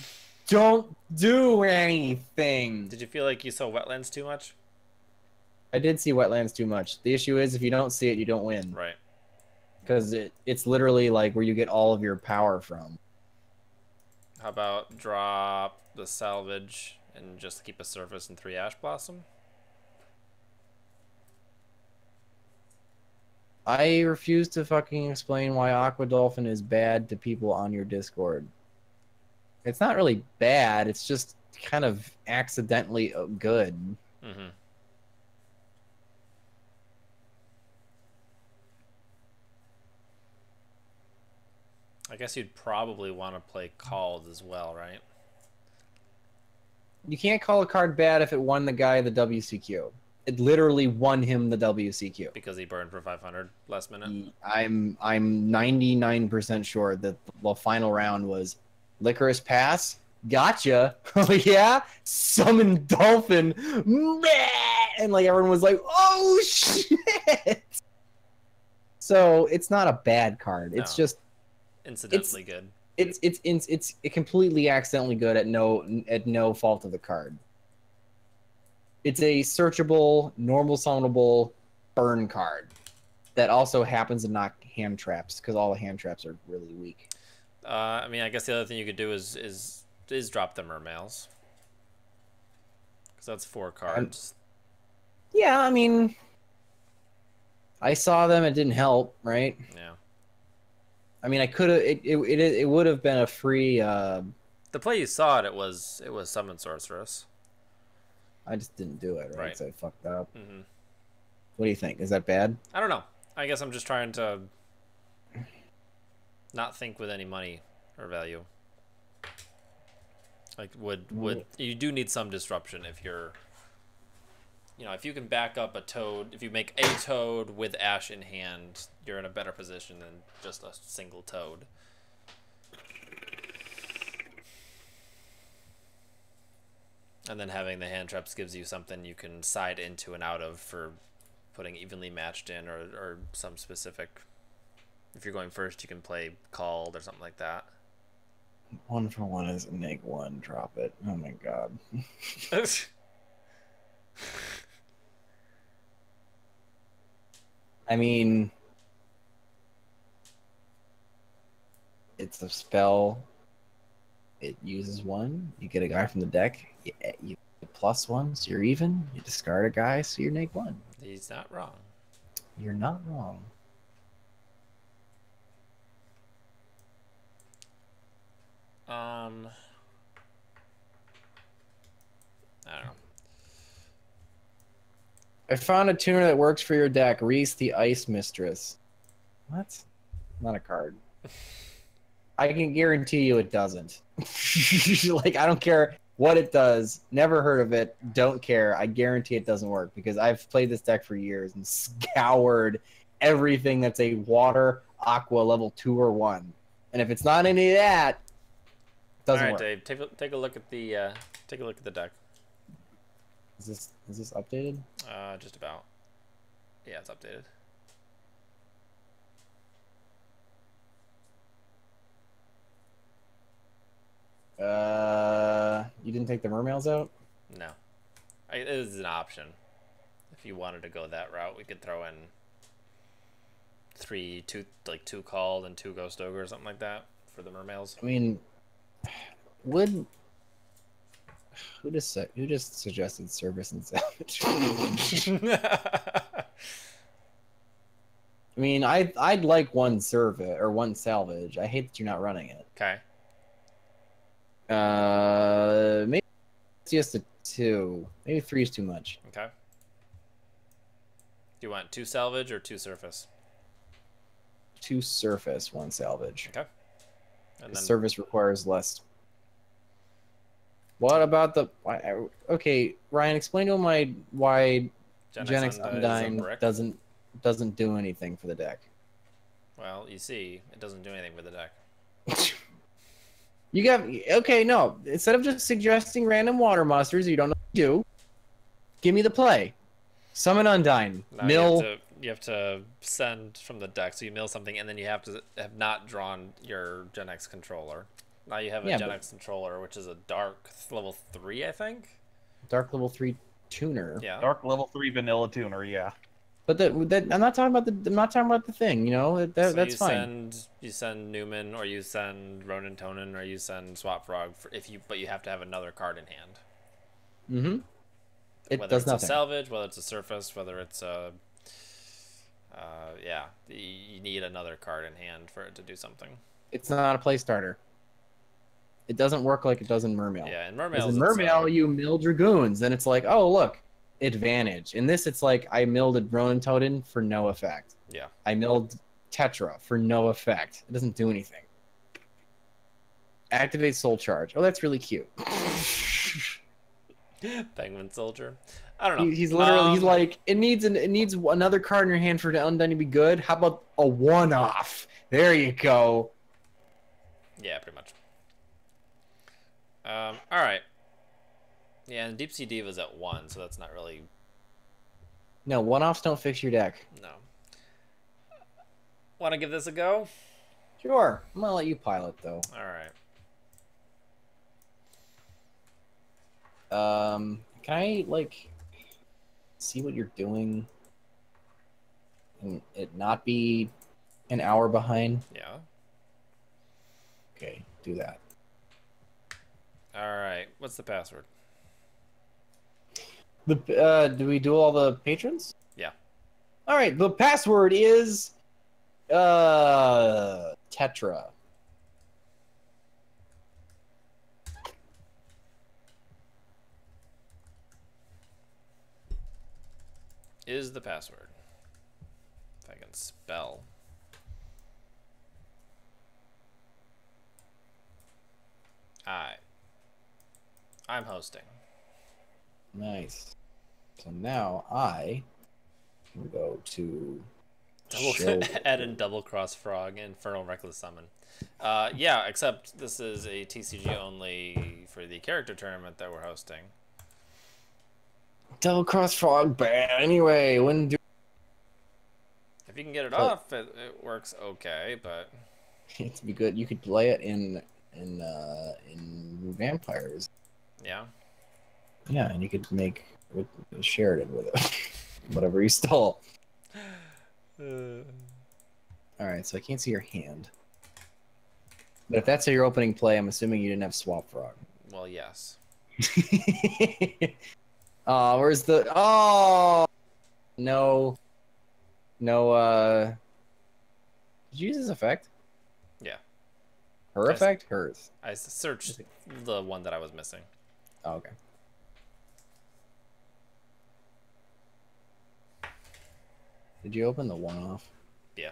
don't do anything. Did you feel like you saw Wetlands too much? I did see Wetlands too much. The issue is if you don't see it, you don't win. Right. Because it's literally like where you get all of your power from. How about drop the salvage and just keep a surface and 3 Ash Blossom? I refuse to fucking explain why Aqua Dolphin is bad to people on your Discord. It's not really bad, it's just kind of accidentally good. Mm-hmm. I guess you'd probably want to play Called as well, right? You can't call a card bad if it won the guy the WCQ. It literally won him the WCQ. Because he burned for 500 last minute? I'm 99% sure that the final round was Licorice Pass, gotcha, oh yeah, Summon Dolphin, and like everyone was like, oh shit! So it's not a bad card, it's just... Incidentally good. It's completely accidentally good at no fault of the card. It's a searchable, normal summonable burn card that also happens to knock hand traps because all the hand traps are really weak. I mean, I guess the other thing you could do is drop the Mermails. Because that's 4 cards. Yeah, I mean, I saw them. It didn't help, right? Yeah. I mean, I could have. It would have been a free. The play you saw it was Summon Sorceress. I just didn't do it, right? So I fucked up. Mm-hmm. What do you think? Is that bad? I don't know. I guess I'm just trying to not think with any money or value. Like, would you do need some disruption if you're, if you can back up a Toad, if you make a Toad with Ash in hand, you're in a better position than just a single Toad. And then having the hand traps gives you something you can side into and out of for putting evenly matched in or some specific. If you're going first, you can play Called or something like that. 1 for 1 is a -1. Drop it. Oh my god. I mean, it's a spell. It uses 1. You get a guy from the deck. You +1, so you're even. You discard a guy, so you're -1. He's not wrong. You're not wrong. I don't know. I found a tuner that works for your deck. Reese the Ice Mistress. What? Not a card. I can guarantee you it doesn't. Like, I don't care what it does. Never heard of it. Don't care. I guarantee it doesn't work because I've played this deck for years and scoured everything that's a water aqua level 2 or 1. And if it's not any of that, it doesn't work. All right, Dave. Take a look at the deck. Is this updated? Just about. Yeah, it's updated. You didn't take the mermails out? No. It is an option. If you wanted to go that route, we could throw in two called and 2 ghost ogre or something like that for the mermails. I mean, who just suggested service and salvage? I mean, I'd like 1 service or 1 salvage. I hate that you're not running it. Okay. Maybe it's just a 2. Maybe 3 is too much. Okay. Do you want 2 salvage or 2 surface? 2 surface, 1 salvage. Okay. And then service requires less. What about the? Okay, Ryan, explain to him why Gen X Undyne doesn't do anything for the deck. Well, you see, it doesn't do anything for the deck. You got okay. No, instead of just suggesting random water monsters you don't know what to do, give me the play. Summon Undyne. No, mill. You have to send from the deck, so you mill something, and then you have to have not drawn your Gen X controller. Now you have a Gen X controller, which is a dark level 3, I think. Dark level 3 tuner. Yeah. Dark level 3 vanilla tuner. Yeah. But I'm not talking about the thing. You know that's fine. You send Newman, or you send Ronin Tonin, or you send Swap Frog. But you have to have another card in hand. Mm-hmm. Whether it's a salvage, whether it's a surface, whether it's a you need another card in hand for it to do something. It's not a play starter. It doesn't work like it does in Mermail. Yeah, in Mermail, you mill Dragoons, then it's like, oh look, advantage. In this, it's like I milled a Ronin Totem for no effect. Yeah. I milled Tetra for no effect. It doesn't do anything. Activate Soul Charge. Oh, that's really cute. Penguin Soldier. I don't know. He's literally he's like it needs another card in your hand for the Undyne to be good. How about a one-off? There you go. Yeah, pretty much. All right. Yeah, and Deep Sea Diva's at 1, so that's not really. No, one-offs don't fix your deck. No. Want to give this a go? Sure. I'm gonna let you pilot though. All right. Can I see what you're doing and it not be an hour behind? Yeah. Okay, do that. All right. What's the password? Do we do all the patrons? Yeah. All right. The password is Tetra. Is the password. If I can spell. I'm hosting. Nice. So now I can go to add in Double Cross Frog, Infernal Reckless Summon. Yeah, except this is a TCG only for the character tournament that we're hosting. Double Cross Frog ban. Anyway, if you can get it off, it works okay, but it'd be good. You could play it in Vampires. Yeah. Yeah, and you could make Sheridan with it. Whatever you stole. Alright, so I can't see your hand. But if that's your opening play, I'm assuming you didn't have Swap Frog. Well, yes. Where's the... Oh! No. No, Did you use his effect? Yeah. Her effect? Hers. I searched the one that I was missing. Oh, okay. Did you open the one-off? Yeah.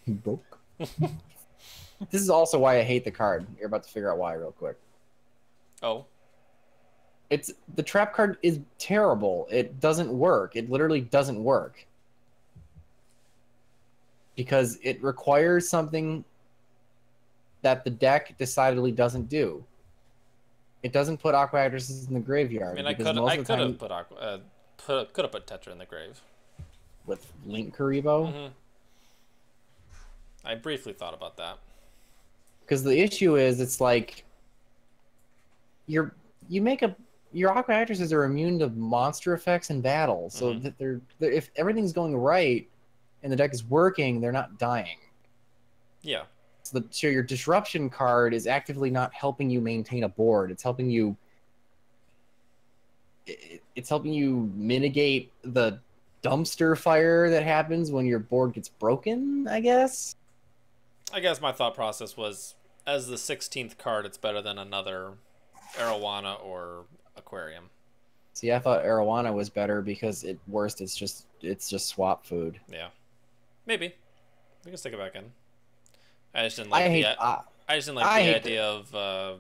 Broke. This is also why I hate the card. You're about to figure out why real quick. Oh. The trap card is terrible. It doesn't work. It literally doesn't work. Because it requires something that the deck decidedly doesn't do. It doesn't put Aqua Actresses in the graveyard. I mean, I could have put Tetra in the grave. With Link Karibo? Mm-hmm. I briefly thought about that. Because the issue is, it's like your aqua actresses are immune to monster effects in battle, so that they're if everything's going right and the deck is working, they're not dying. Yeah. So your disruption card is actively not helping you maintain a board. It's helping you. It's helping you mitigate the dumpster fire that happens when your board gets broken, I guess. I guess my thought process was, as the 16th card, it's better than another Arowana or Aquarium. See, I thought Arowana was better because at worst it's just swap food. Yeah, maybe we can stick it back in. I just didn't like the idea of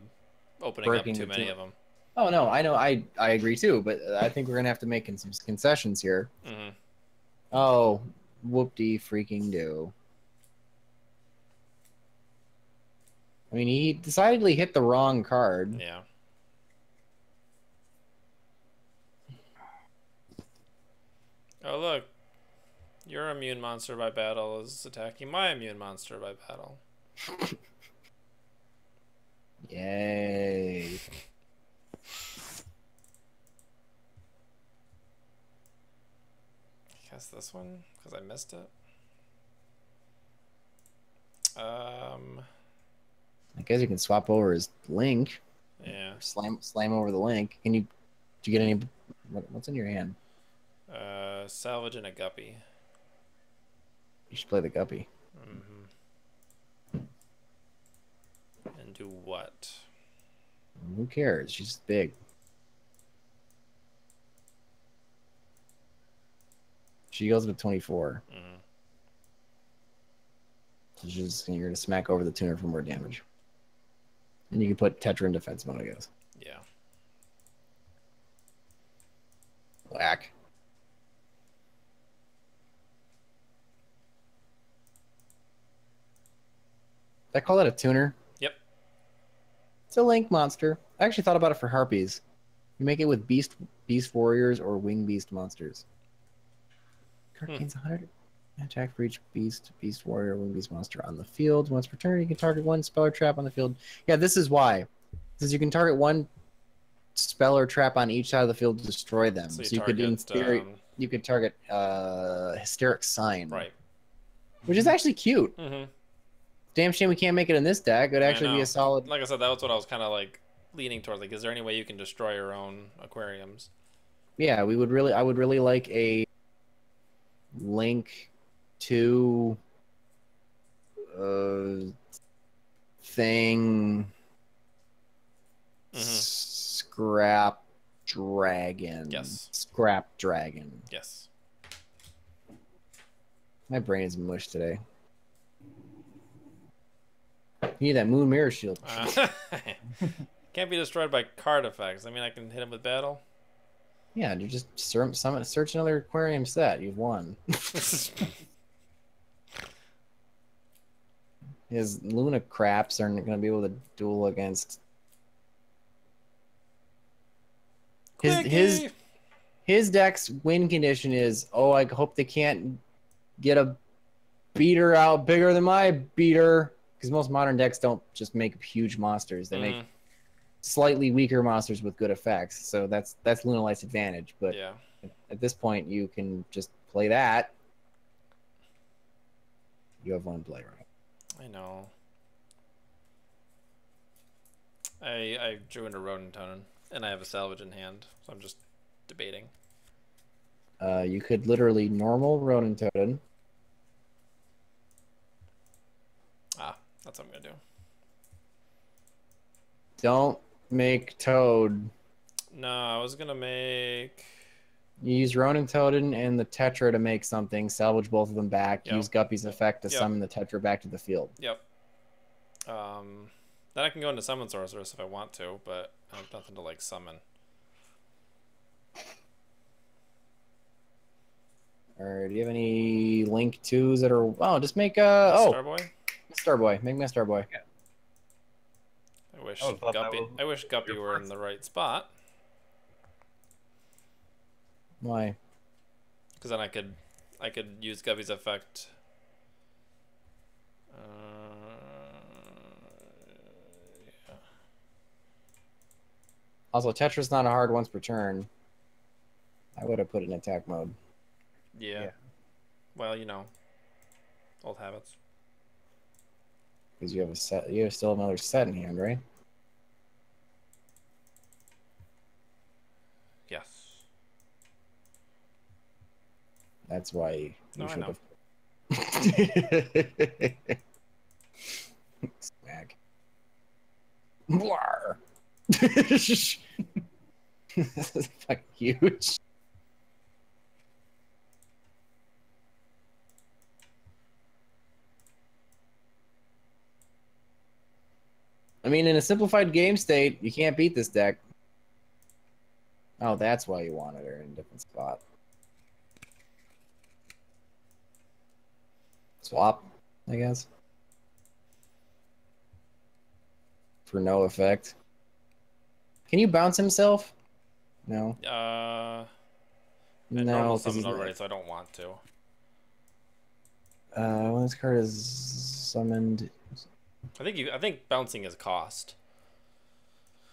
opening up too many of them. Oh no, I know, I agree too, but I think we're gonna have to make some concessions here. Oh, whoop-de freaking do. I mean, he decidedly hit the wrong card. Yeah. Oh look, your immune monster by battle is attacking my immune monster by battle. Yay. Guess this one, because I missed it. I guess you can swap over his link. Yeah. Slam over the link. Did you get any? What's in your hand? Salvage and a guppy. You should play the guppy. And do what? Who cares? She's big. She goes with 24. So you're going to smack over the tuner for more damage. And you can put Tetra in defense mode, I guess. Yeah. Whack. Did I call that a tuner? Yep. It's a link monster. I actually thought about it for harpies. You make it with beast warriors or wing beast monsters. Card gains 100 attack for each beast warrior, wing beast monster on the field. Once per turn, you can target one spell or trap on the field. Yeah, this is why. Because you can target one spell or trap on each side of the field to destroy them. So you could, in theory, you could target Hysteric Sign. Right. Which is actually cute. Damn shame we can't make it in this deck. It would actually be a solid. Like I said, that was what I was kind of like leaning towards. Like, is there any way you can destroy your own aquariums? Yeah, I would really like a link to thing scrap dragon. Yes. Scrap dragon. Yes. My brain is mush today. You need that moon mirror shield. Can't be destroyed by card effects. I mean, I can hit him with battle. Yeah, you just search another aquarium set. You've won. His Luna craps aren't going to be able to duel against. His deck's win condition is, oh, I hope they can't get a beater out bigger than my beater. Because most modern decks don't just make huge monsters. They make slightly weaker monsters with good effects. So that's Luna Light's advantage. But yeah, at this point, you can just play that. You have one play, right? I know. I drew into Rodentonen, and I have a salvage in hand, so I'm just debating. You could literally normal Rodentonen. That's what I'm gonna do. Don't make Toad. No, I was gonna make. You use Rodentonen and the Tetra to make something. Salvage both of them back. Use Guppy's effect to summon the Tetra back to the field. Yep. Then I can go into Summon Sorceress if I want to, but I have nothing to like summon. Or do you have any Link 2s that are? Oh, just make Starboy. Starboy. Make me a Starboy. Yeah. I wish Guppy were in the right spot. Why? Because then I could use Guppy's effect. Also, Tetra's not a hard once per turn. I would have put it in attack mode. Yeah. Well, you know, old habits. Because you have a set. You have still another set in hand, right? Yes. That's why you should have. Smack. Blar. This is fucking huge. I mean, in a simplified game state, you can't beat this deck. Oh, that's why you wanted her in a different spot. Swap, I guess. For no effect. Can you bounce himself? No. No, No, summoned already, so I don't want to. When this card is summoned, I think bouncing is cost.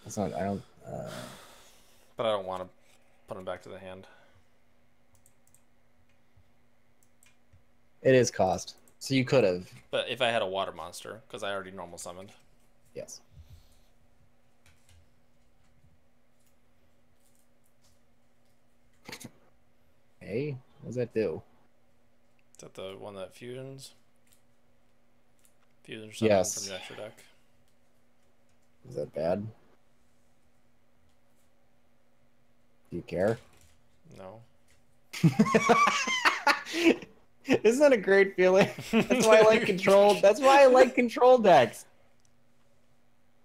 it's not. I don't. But I don't want to put him back to the hand. It is cost, so you could have. But if I had a water monster, because I already normal summoned. Yes. Hey, what does that do? Is that the one that fusions? Fusion yes. From the extra deck. Is that bad? Do you care? No. Isn't that a great feeling? That's why I like control. That's why I like control decks.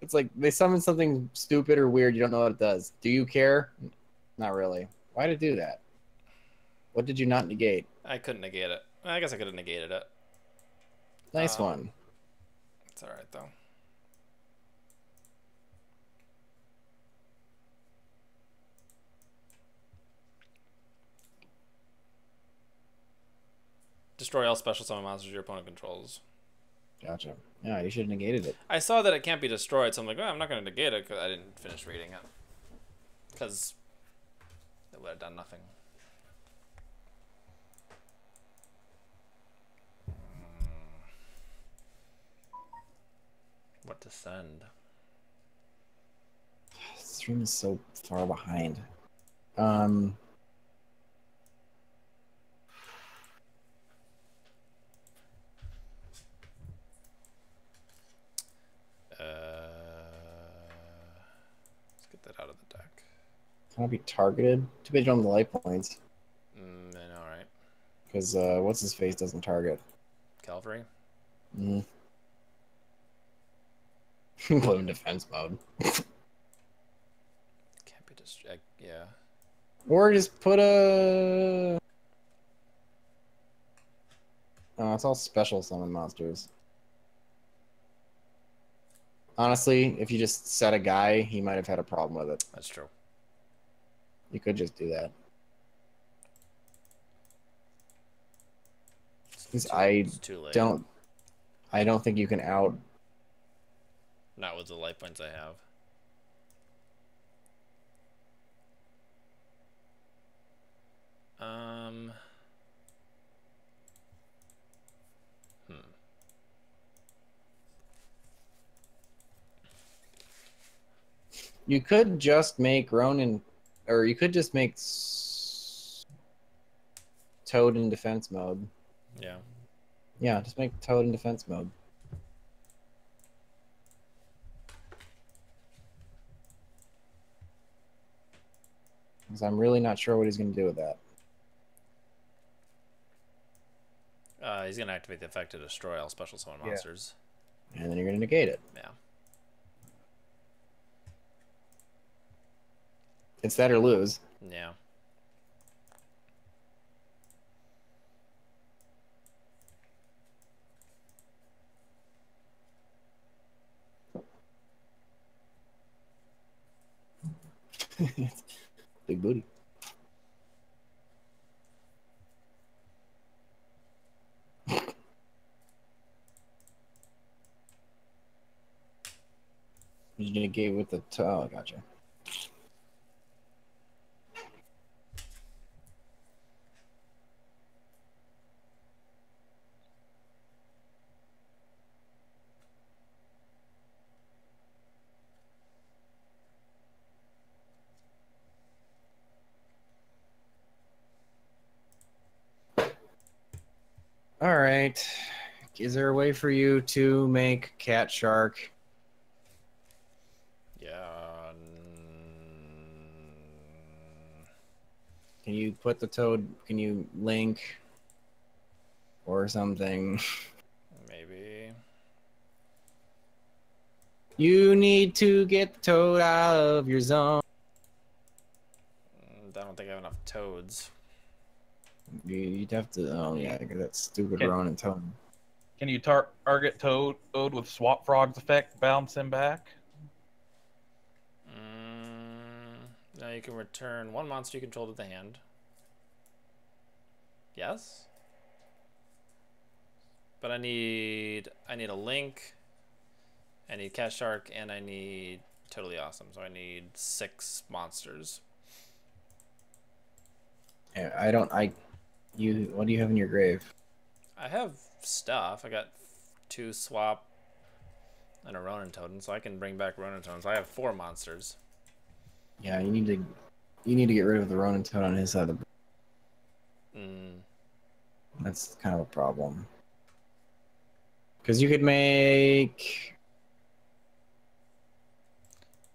It's like they summon something stupid or weird. You don't know what it does. Do you care? Not really. Why did it do that? What did you not negate? I couldn't negate it. I guess I could have negated it. Nice one. It's all right though. Destroy all special summon monsters your opponent controls. Gotcha. Yeah, you should have negated it. I saw that it can't be destroyed, so I'm like, oh, I'm not going to negate it because I didn't finish reading it. Because it would have done nothing. What to send? This stream is so far behind. Let's get that out of the deck. Can I be targeted? Too bad you don't have the life points. I know, right? Because what's his face doesn't target. Calvary. Mm. Put in defense mode. Can't be distracted. Yeah. Or just put a. Oh, it's all special summon monsters. Honestly, if you just set a guy, he might have had a problem with it. That's true. You could just do that. Because I don't think you can out. Not with the life points I have. You could just make Ronin, or you could just make Toad in defense mode. Yeah. Yeah, just make Toad in defense mode. Because I'm really not sure what he's going to do with that. He's going to activate the effect to destroy all special summon monsters. And then you're going to negate it. Yeah. It's that or lose. Yeah. Big booty. You negate with the toe. Oh, gotcha. All right. Is there a way for you to make cat shark? Yeah. Can you put the toad? Can you link or something? Maybe. You need to get the toad out of your zone. I don't think I have enough toads. You'd have to. Oh yeah, that stupid Ronin toad. Can you target Toad with Swap Frog's effect, bounce him back? Now you can return one monster you control to the hand. Yes? But I need a link, I need Cat Shark, and I need Totally Awesome. So I need 6 monsters. Yeah, what do you have in your grave? I have stuff. I got 2 swap and a Ronin Totem, so I can bring back Ronin Totems. I have 4 monsters. Yeah, you need to get rid of the Ronin toad on his side of the. That's kind of a problem. Because you could make.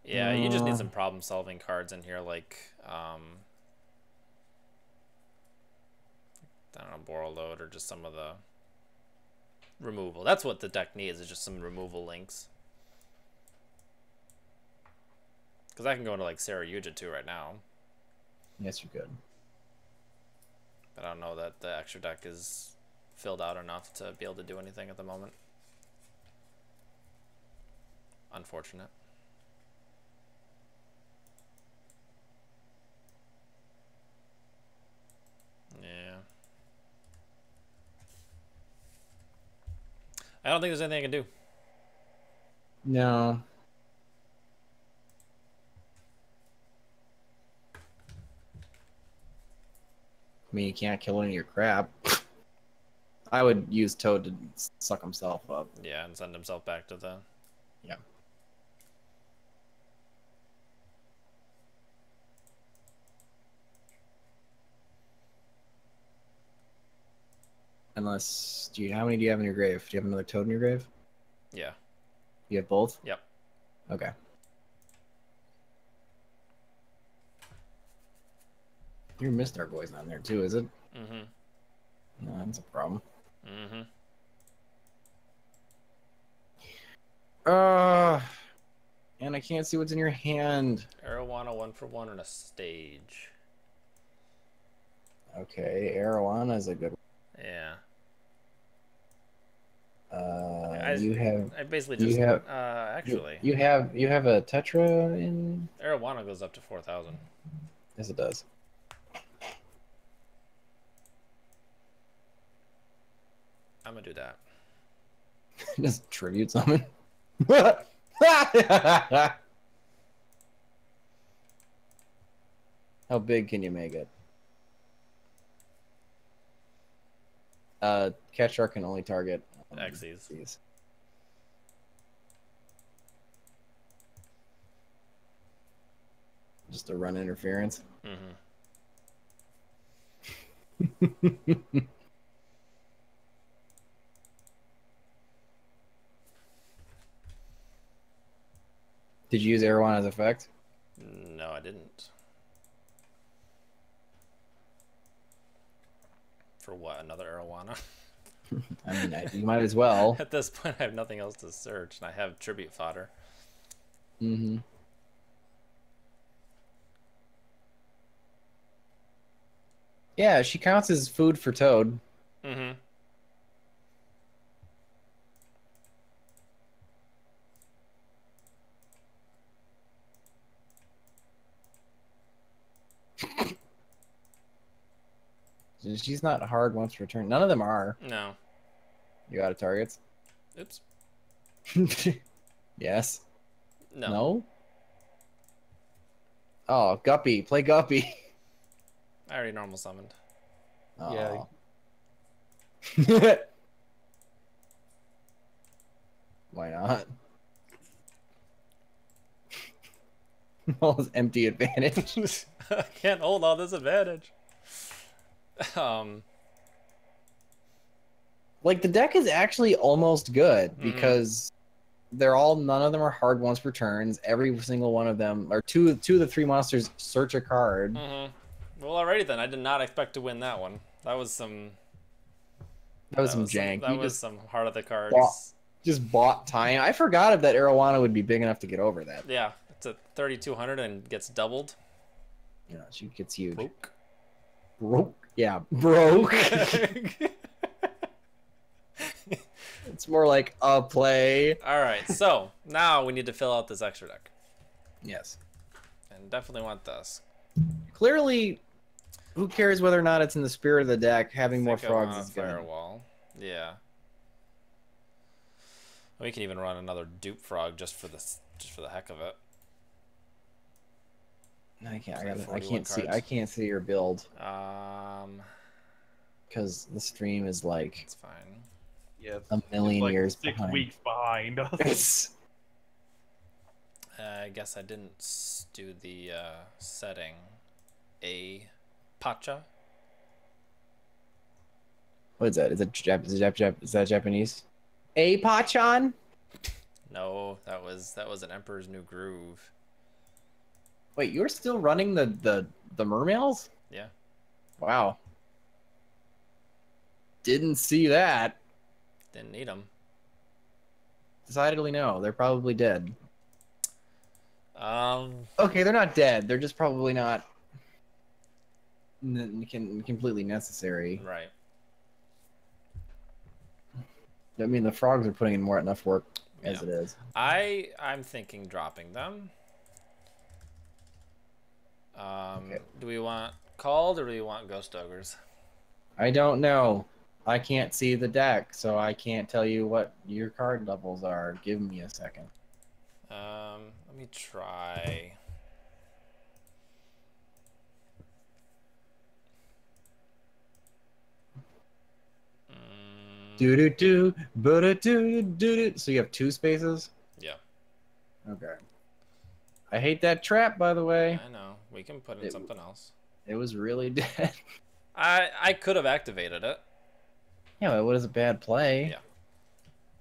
Yeah, you just need some problem-solving cards in here, like I don't know, Boral Load, or just some of the removal. That's what the deck needs, is just some removal links. Because I can go into like Sarah Yuja too right now. Yes, you could. But I don't know that the extra deck is filled out enough to be able to do anything at the moment. Unfortunate. Yeah. I don't think there's anything I can do. No. I mean, you can't kill any of your crap. I would use Toad to suck himself up. Yeah, and send himself back to the... Yeah. Unless, how many do you have in your grave? Do you have another Toad in your grave? Yeah. You have both? Yep. Okay. Your Mistar Boy's not in there too, is it? Mm-hmm. No, that's a problem. Mm-hmm. And I can't see what's in your hand. Arowana 1-for-1 on a stage. Okay, Arowana is a good one. Yeah. I basically just actually you have a Tetra in. Arowana goes up to 4,000. Yes, it does. I'm gonna do that. Just tribute summon. How big can you make it? Cat Shark can only target Xyz. Just to run interference. Mm-hmm. Did you use Arowana as effect? No, I didn't. For what? Another Arowana? I mean, you might as well. At this point, I have nothing else to search, and I have tribute fodder. Mm-hmm. Yeah, she counts as food for Toad. Mm-hmm. She's not hard once returned. None of them are. No. You out of targets? Oops. Yes. No. No? Oh, Guppy. Play Guppy. I already normal summoned. Oh. Yeah. Why not? All this empty advantage. I can't hold all this advantage. Like, the deck is actually almost good because none of them are hard once per turns. Every single one of them, or two of the 3 monsters search a card. Well, alrighty then. I did not expect to win that one. That was some jank. That was some heart of the cards. Just bought time. I forgot if that Arowana would be big enough to get over that. Yeah, it's a 3,200 and gets doubled. Yeah, she gets huge. Broke. Yeah, broke. It's more like a play. All right, so now we need to fill out this extra deck. Yes. And definitely want this. Clearly, who cares whether or not it's in the spirit of the deck? Having more frogs is good. Firewall. Yeah. We can even run another dupe frog just for the heck of it. I can't see your build. Because the stream is like it's fine. Yeah, a million like years 6 behind. weeks behind us. I guess I didn't do the setting. A pacha. What is that? Is that Japanese? A pachan? No, that was an Emperor's New Groove. Wait, you're still running the mermails? Yeah. Wow. Didn't see that. Didn't need them. Decidedly no. They're probably dead. Okay, they're not dead. They're just probably not completely necessary. Right. I mean, the frogs are putting in enough work as it is. I'm thinking dropping them. Okay. Do we want called or do we want ghost ogres? I don't know. I can't see the deck, so I can't tell you what your card levels are. Give me a second. Let me try. Do do do, do do do. So you have 2 spaces? Yeah. Okay. I hate that trap, by the way. I know. We can put in something else. It was really dead. I could have activated it. Yeah, but what is a bad play? Yeah.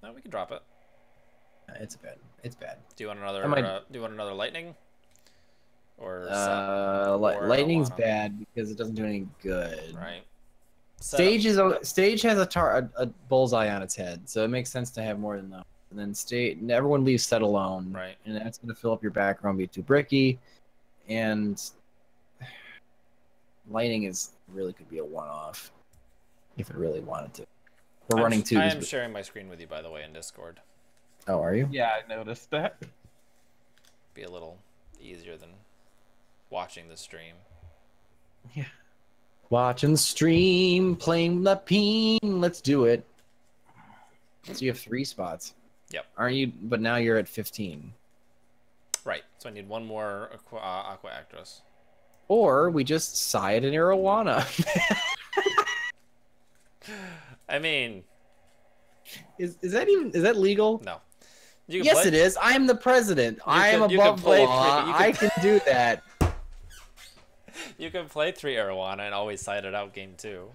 No, we can drop it. It's bad. It's bad. Do you want another? Do you want another lightning? Or lightning's bad because it doesn't do any good. Right. Stage has a bullseye on its head, so it makes sense to have more than that. And then everyone leaves set alone. Right. And that's going to fill up your background, be too bricky, and lightning really could be a one-off if it really wanted to. We're running 2. I am sharing my screen with you, by the way, in Discord. Oh, are you? Yeah, I noticed that. Be a little easier than watching the stream. Yeah. Watching the stream, playing the peen. Let's do it. So you have 3 spots. Yep. Aren't you? But now you're at 15. Right. So I need one more Aqua Actress. Or we just side an Arowana. I mean, is that legal? No. Yes, it is. I'm the president. I am above the law. I can do that. You can play 3 Arowana and always side it out game 2.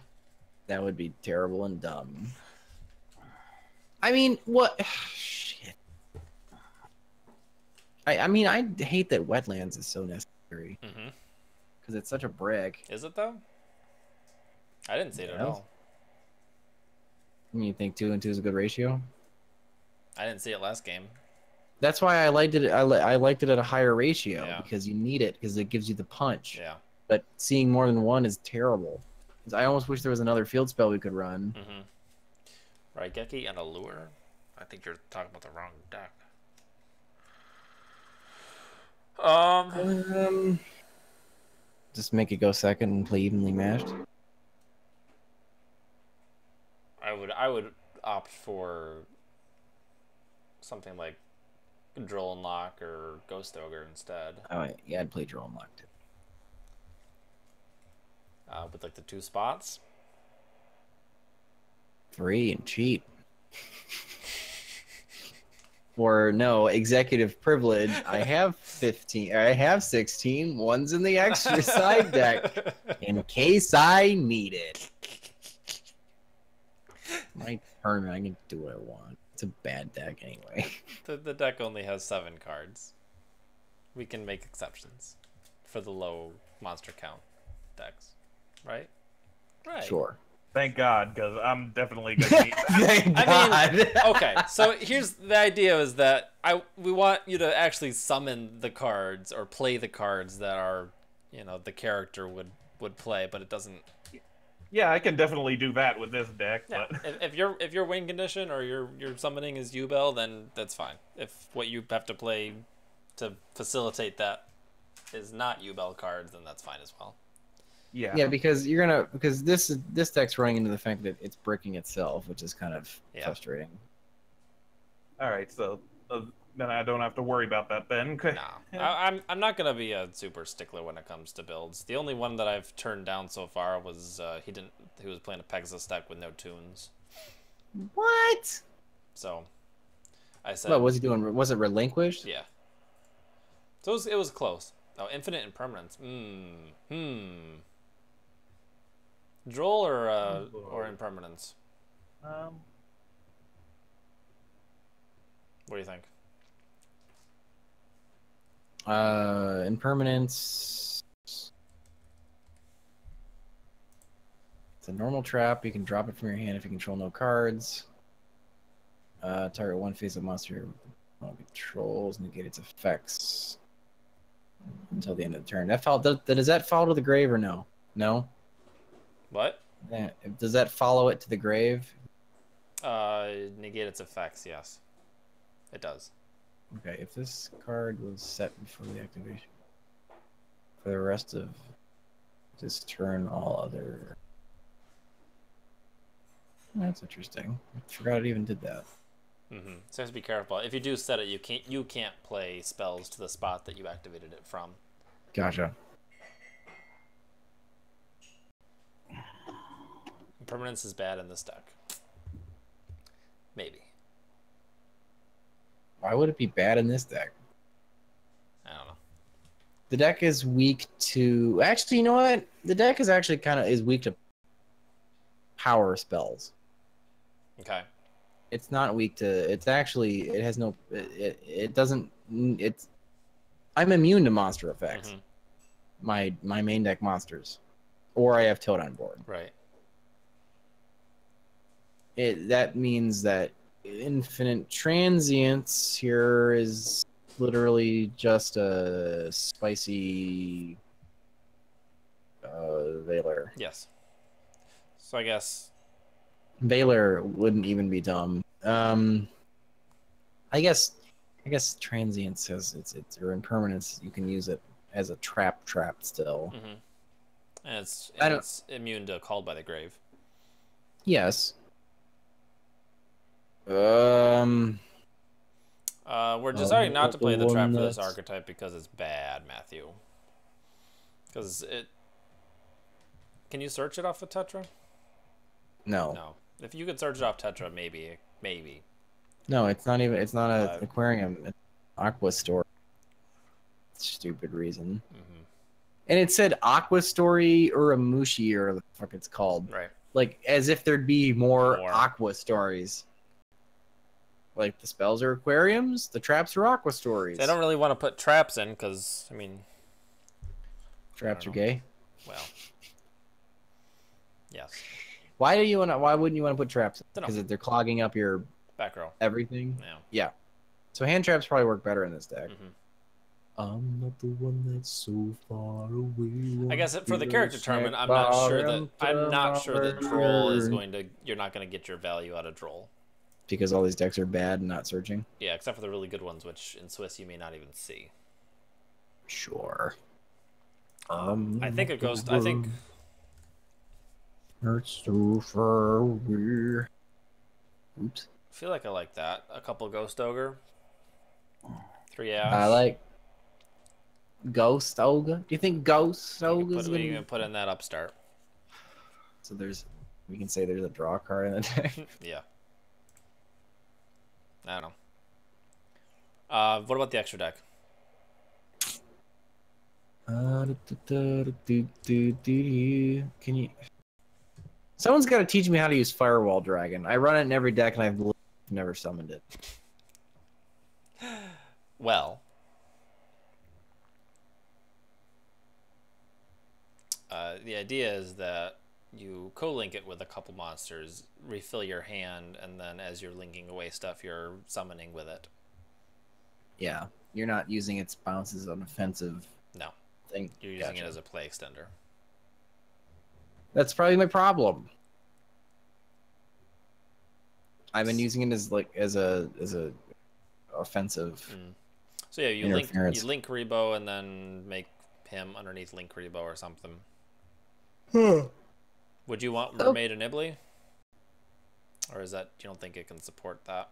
That would be terrible and dumb. I mean, what? Shit. I mean, I hate that wetlands is so necessary. Because it's such a brick. Is it, though? I didn't see it at all. You think 2 and 2 is a good ratio? I didn't see it last game. That's why I liked it. I liked it at a higher ratio because you need it because it gives you the punch. Yeah. But seeing more than 1 is terrible. I almost wish there was another field spell we could run. Raigeki and a lure. I think you're talking about the wrong deck. Just make it go second and play evenly matched. I would opt for something like Drill and Lock or Ghost Ogre instead. Oh yeah, I'd play Drill and Lock too. With like the 2 spots. Free and cheap. Or no, executive privilege. I have 15. I have 16. 1's in the extra side deck in case I need it. My tournament, I can do what I want. It's a bad deck anyway. The deck only has 7 cards. We can make exceptions for the low monster count decks, right? Right. Sure. Thank God, because I'm definitely gonna need that. Thank God. I mean, okay. So here's the idea: is that we want you to actually summon the cards or play the cards that are, the character would play, but it doesn't. Yeah, I can definitely do that with this deck. Yeah. But If your win condition or your summoning is Yubel, then that's fine. If what you have to play to facilitate that is not Yubel cards, then that's fine as well. Yeah, because this deck's running into the fact that it's bricking itself, which is kind of frustrating. All right, so then I don't have to worry about that then. No, I'm not gonna be a super stickler when it comes to builds. The only one that I've turned down so far was he was playing a Pegasus deck with no tunes. What? So I said, what was he doing? Was it relinquished? Yeah. So it was close. Oh, infinite impermanence. Droll or impermanence? What do you think? Impermanence. It's a normal trap. You can drop it from your hand if you control no cards. Target one face of monster controls, negate its effects until the end of the turn. Does that fall to the grave or no? No. What? Yeah. Does that follow it to the grave? Negate its effects. Yes, it does. Okay, if this card was set before the activation, for the rest of this turn, all other. That's interesting. I forgot it even did that. So you have to be careful. If you do set it, you can't play spells to the spot that you activated it from. Gotcha. Impermanence is bad in this deck. Maybe. Why would it be bad in this deck? I don't know. The deck is weak to. Actually, you know what? The deck is actually is weak to power spells. Okay. It's not weak to. It's actually. It has no. It doesn't. It's. I'm immune to monster effects. My main deck monsters, or I have Toad on board. Right. That means that infinite transience here is literally just a spicy Valor. Yes. So I guess Valor wouldn't even be dumb. I guess transience has it's or impermanence. You can use it as a trap still. And it's immune to Called by the Grave. Yes. We're deciding not to play the trap for this archetype because it's bad, Matthew. Because it. Can you search it off of Tetra? No. No. If you could search it off Tetra, maybe. No, it's not even. It's not an aquarium. It's Aqua Story. Stupid reason. And it said Aqua Story or a Mushi or the fuck it's called. Right. Like as if there'd be more Aqua stories. Like the spells are aquariums, the traps are Aqua stories. They don't really want to put traps in because, I mean, traps are gay. Well, yes. Why wouldn't you want to put traps in? Because they're clogging up your back row. Everything. Yeah. Yeah. So hand traps probably work better in this deck. I'm not the one that's so far away. I guess for the character tournament, I'm not sure that Droll is going to. You're not going to get your value out of Droll. Because all these decks are bad and not searching? Yeah, except for the really good ones, which in Swiss you may not even see. Sure. I think it goes. I think. It's too far away. Oops. I feel like I like that. A couple Ghost Ogre. 3 Ash. I like Ghost Ogre. Do you think Ghost Ogre is going to put in that upstart? So we can say there's a draw card in the deck. Yeah. I don't know. What about the extra deck? Can you? Someone's got to teach me how to use Firewall Dragon. I run it in every deck, and I've never summoned it. Well, the idea is that you co-link it with a couple monsters, refill your hand, and then as you're linking away stuff, you're summoning with it. Yeah, you're not using its bounce as an offensive thing. You're using it as a play extender. That's probably my problem. I've been using it as a offensive. So yeah, you link Rebo and then make him underneath link Rebo or something. Would you want Mermaid and Ibly? Or is that, you don't think it can support that?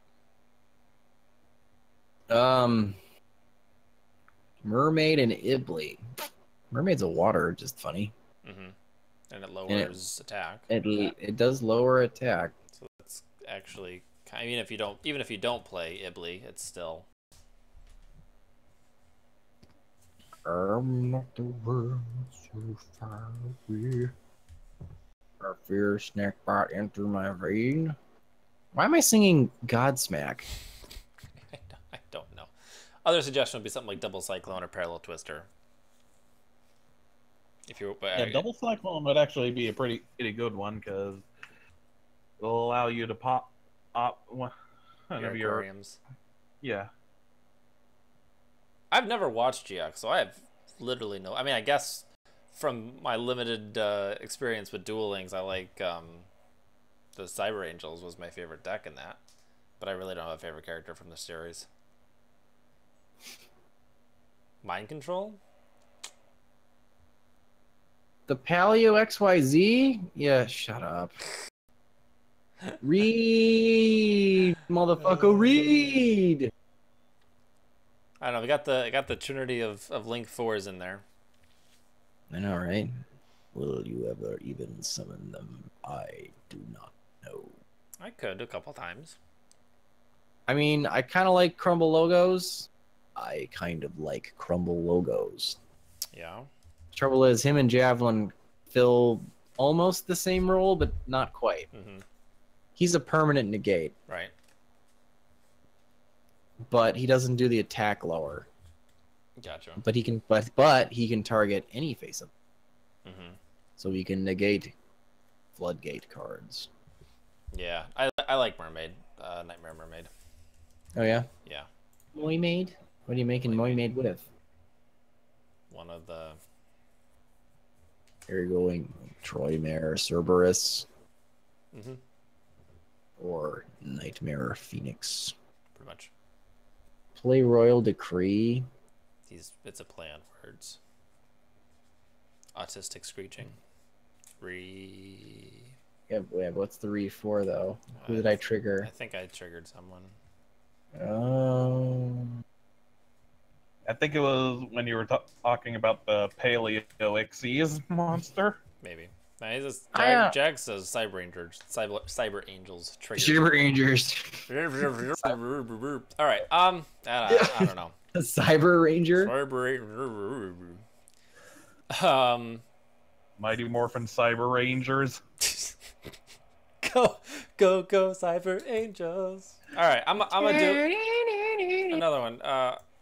Mermaid and Ibly. Mermaid's a water, just funny. And it lowers attack. It does lower attack. So that's actually, I mean, even if you don't play Ibly, it's still. I'm not the world so far away. Our fear snack bite into my vein. Why am I singing Godsmack? I don't know. Other suggestion would be something like Double Cyclone or Parallel Twister. If you're, Double Cyclone would actually be a pretty good one because it'll allow you to pop one of your aquariums. Yeah. I've never watched GX, so I have literally no. I mean, I guess from my limited experience with Duel Links, I like the Cyber Angels was my favorite deck in that, but I really don't have a favorite character from the series. Mind Control? The Paleo XYZ? Yeah, shut up. Read, motherfucker, read. I don't know. We got the trinity of Link 4s in there. I know, right? Will you ever even summon them? I do not know. I could a couple times. I mean, I kind of like Crumble logos. I kind of like Crumble logos. Yeah. Trouble is, him and Javelin fill almost the same role, but not quite. He's a permanent negate. Right. But he doesn't do the attack lower. Gotcha. But he can target any face up. So he can negate floodgate cards. Yeah, I like Mermaid, Nightmare Mermaid. Oh yeah. Yeah. Moymaid? What are you making Moymaid with? One of the. Here you're going Troymare Cerberus. Or Nightmare Phoenix. Pretty much. Play Royal Decree. It's a play on words. Autistic Screeching. Yeah, what's the re for though? Who did I trigger? I think I triggered someone. Oh. I think it was when you were talking about the Paleo Xyz monster. Maybe. Jag says Cyber Angels triggered. Cyber Rangers. All right. I don't know. A Cyber Ranger. Mighty Morphin Cyber Rangers. Go Cyber Angels. All right, I'm gonna do another one.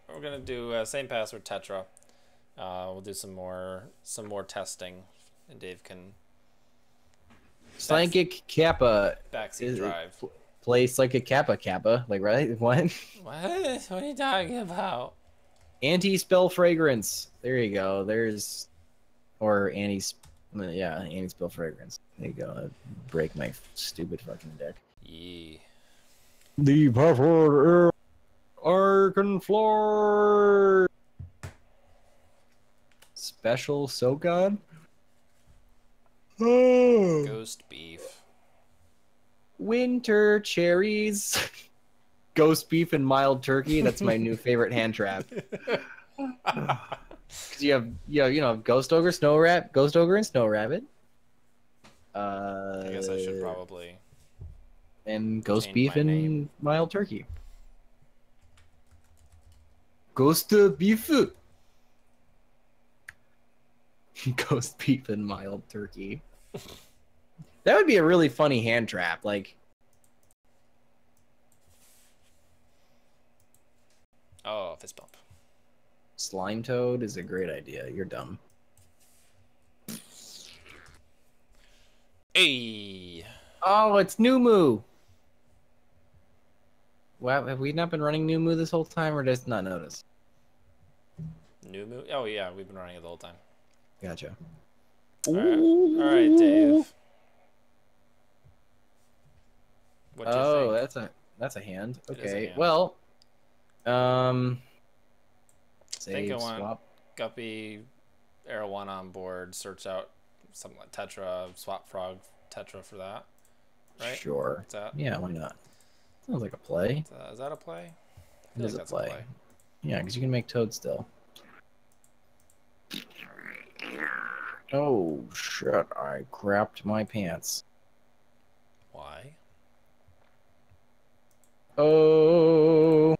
We're gonna do same password Tetra. We'll do some more testing, and Dave can. Psychic Kappa. Backseat drive. Play Psychic Kappa. Like, right? What? What are you talking about? Anti-spell fragrance. There you go. Or anti-spell fragrance. There you go. Break my stupid fucking deck. Yeah. The password Arcanfloor. Special Sokon. Ghost Beef. Winter Cherries. Ghost Beef and Mild Turkey. That's my new favorite hand trap. Because you have Ghost Ogre, Ghost Ogre and Snow Rabbit. I guess I should probably. And Ghost Beef and Mild Turkey. Ghost Beef. Ghost Beef and Mild Turkey. That would be a really funny hand trap. Like, oh, fist bump. Slime Toad is a great idea. You're dumb. Hey. Oh, it's Numu. Wow, have we not been running Numu this whole time, or just not notice? Numu? Oh yeah, we've been running it the whole time. Gotcha. All right, Dave. What do you think? That's a hand. Okay. Hand. Well, save, swap. Guppy, Arowana on board. Search out something like Tetra, swap Frog, Tetra for that. Right? Sure. Yeah, why not? Sounds like a play. Is that a play? It is a play. Yeah, because you can make Toad still. Oh, shit. I crapped my pants. Why? Oh.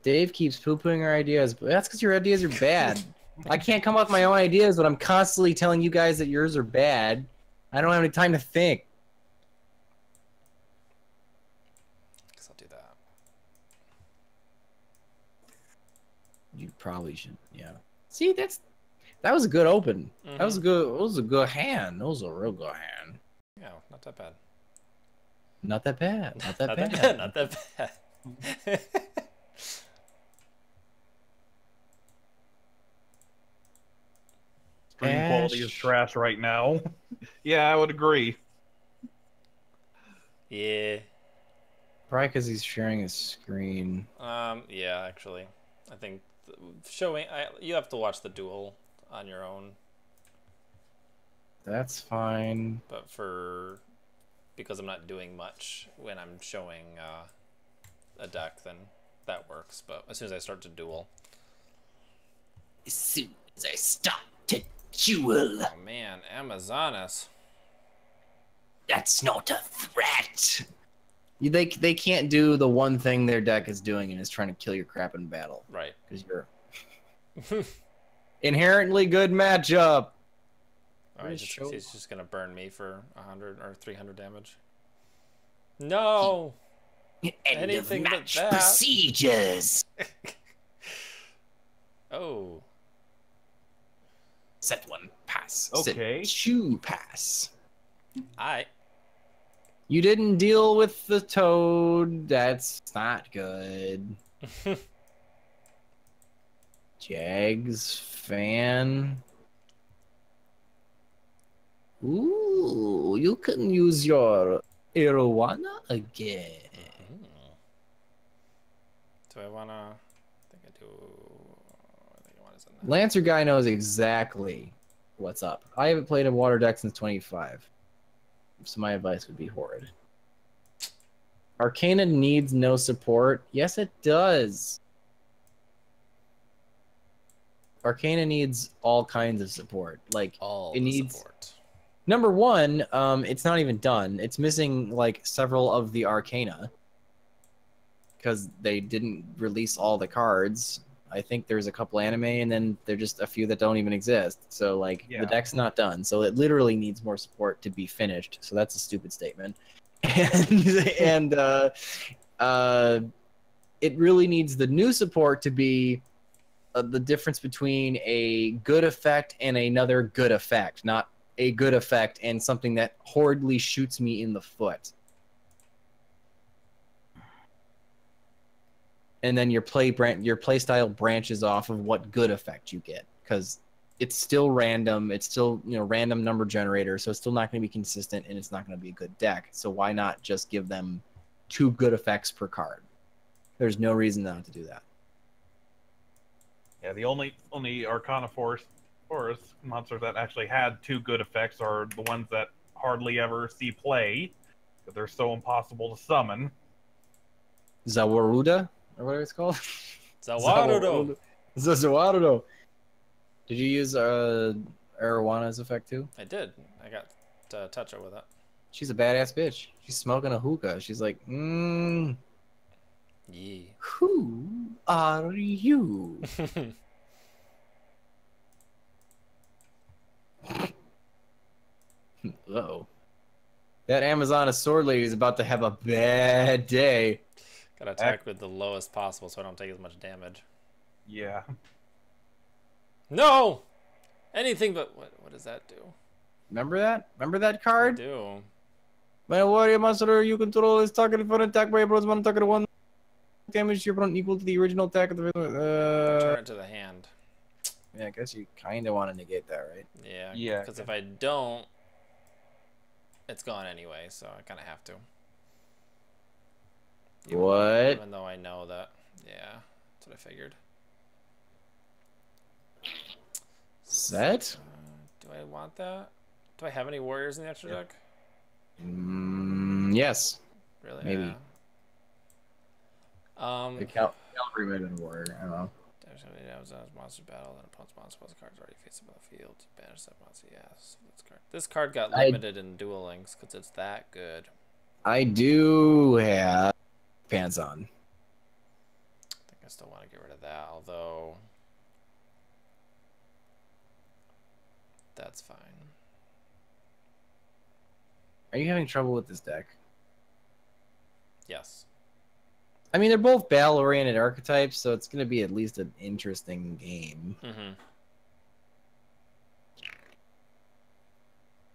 Dave keeps poo-pooing our ideas, but that's because your ideas are bad. I can't come up with my own ideas, but I'm constantly telling you guys that yours are bad. I don't have any time to think. Guess I'll do that. You probably should, yeah. See, that was a good open. Mm-hmm. That was a good hand. That was a real good hand. Yeah, not that bad. Not that bad. Not that bad. Not that bad. Screen quality is trash right now. Yeah, I would agree. Yeah. Probably because he's sharing his screen. Yeah, actually. I think you have to watch the duel on your own. That's fine. But because I'm not doing much when I'm showing a deck, then that works. But as soon as I start to duel. As soon as I start to duel. Oh man, Amazonas. That's not a threat. They can't do the one thing their deck is doing and is trying to kill your crap in battle. Right. Because you're inherently good matchup. All right, he's just gonna burn me for 100 or 300 damage. No. Anything but that. Procedures. Oh. Set one pass. Okay. Set two pass. Alright. You didn't deal with the Toad. That's not good. Jags fan. Ooh, you can use your Arowana again. Do I wanna? I think I do. I think I want to Lancer guy knows exactly what's up. I haven't played a water deck since 25. So my advice would be Horrid. Arcana needs no support. Yes, it does. Arcana needs all kinds of support. Like it needs support. Number one, it's not even done. It's missing like several of the Arcana because they didn't release all the cards. I think there's a couple anime, and then there's just a few that don't even exist. So like the deck's not done. So it literally needs more support to be finished. So that's a stupid statement. And it really needs the new support to be the difference between a good effect and another good effect, not a good effect and something that horridly shoots me in the foot. And then your play style branches off of what good effect you get, because it's still random. It's still random number generator, so it's still not going to be consistent, and it's not going to be a good deck. So why not just give them 2 good effects per card? There's no reason not to do that. Yeah, the only Arcana Forest monsters that actually had 2 good effects are the ones that hardly ever see play, because they're so impossible to summon. Zawaruda? Or whatever it's called? Zawarudo. Zawarudo. Did you use Arowana's effect too? I did. I got Tetra with it. She's a badass bitch. She's smoking a hookah. She's like, Yeah. Who are you? Uh-oh. That Amazoness sword lady is about to have a bad day. Gotta attack with the lowest possible so I don't take as much damage. Yeah. No! Anything but... What does that do? Remember that? Remember that card? I do. When a warrior monster you control is targeted for an attack by a plus one target 1 damage to your opponent equal to the original attack of the Return it to the hand. Yeah, I guess you kind of want to negate that, right? Yeah, because if I don't, it's gone anyway, so I kind of have to. Even though I know that. Yeah, that's what I figured. Set? Do I want that? Do I have any warriors in the extra deck? Yes. Really? Maybe. Yeah. The cavalry might have been a warrior. I don't know. Monster battle, and opponent's monster plus cards already face above the field. Banish that monster. Yes. This card got limited in Duel Links because it's that good. I do have pants on. I think I still want to get rid of that, although that's fine. Are you having trouble with this deck? Yes. I mean, they're both battle-oriented archetypes, so it's going to be at least an interesting game.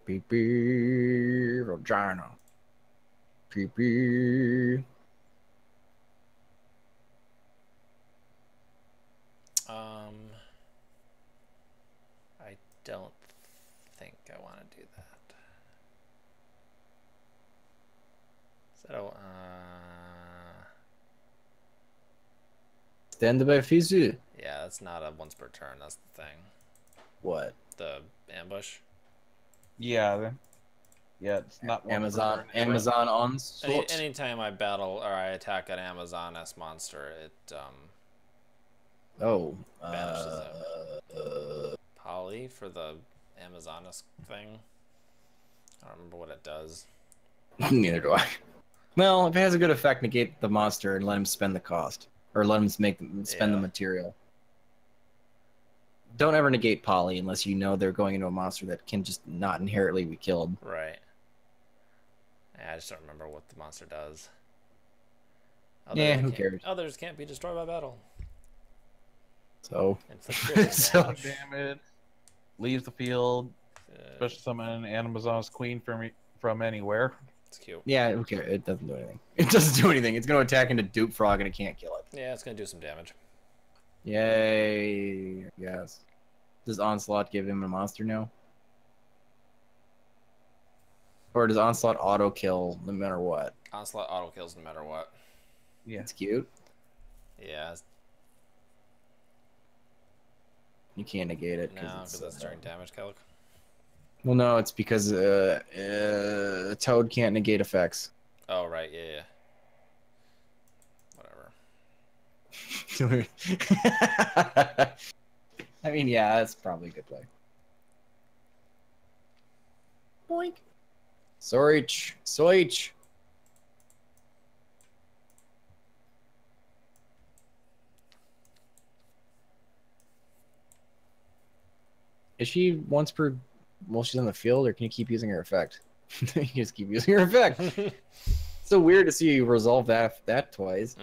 Pee-pee, vagina. Pee-pee. I don't think I want to do that. So, Stand by Fizu. Yeah, that's not a once per turn. That's the thing. What? The ambush. Yeah. Yeah, it's not Amazon. Amazon onslaught. Anytime I battle or I attack an Amazoness monster, it banishes it. Poly for the Amazoness thing. I don't remember what it does. Neither do I. Well, if it has a good effect, negate the monster and let him spend the cost. Or let him spend the material. Don't ever negate poly unless you know they're going into a monster that can just not inherently be killed. Right. Yeah, I just don't remember what the monster does. Who cares? Others can't be destroyed by battle. So, so damage. Leaves the field. Special summon an Amazon's Queen from anywhere. It's cute. Yeah, okay. It doesn't do anything. It doesn't do anything. It's going to attack into Dupe Frog and it can't kill it. Yeah, it's going to do some damage. Yay. Yes. Does Onslaught give him a monster now? Or does Onslaught auto kill no matter what? Onslaught auto kills no matter what. Yeah. It's cute. Yeah. You can't negate it. No, because that's during damage calc. Well, no, it's because Toad can't negate effects. Oh, right, yeah. Whatever. I mean, yeah, that's probably a good play. Boink. Sorich. Soich. Is she once per... while she's on the field, or can you keep using her effect? You just keep using her effect. It's so weird to see you resolve that twice.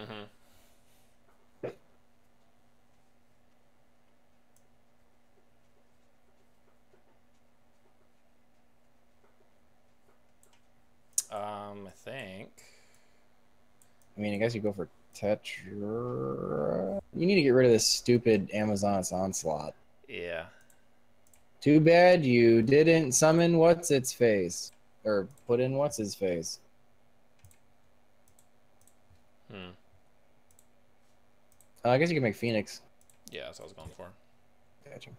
I think. I mean, I guess you go for Tetra. You need to get rid of this stupid Amazon's Onslaught. Yeah. Too bad you didn't summon what's its face, or put in what's his face. I guess you can make Phoenix. Yeah, that's what I was going for. Gotcha.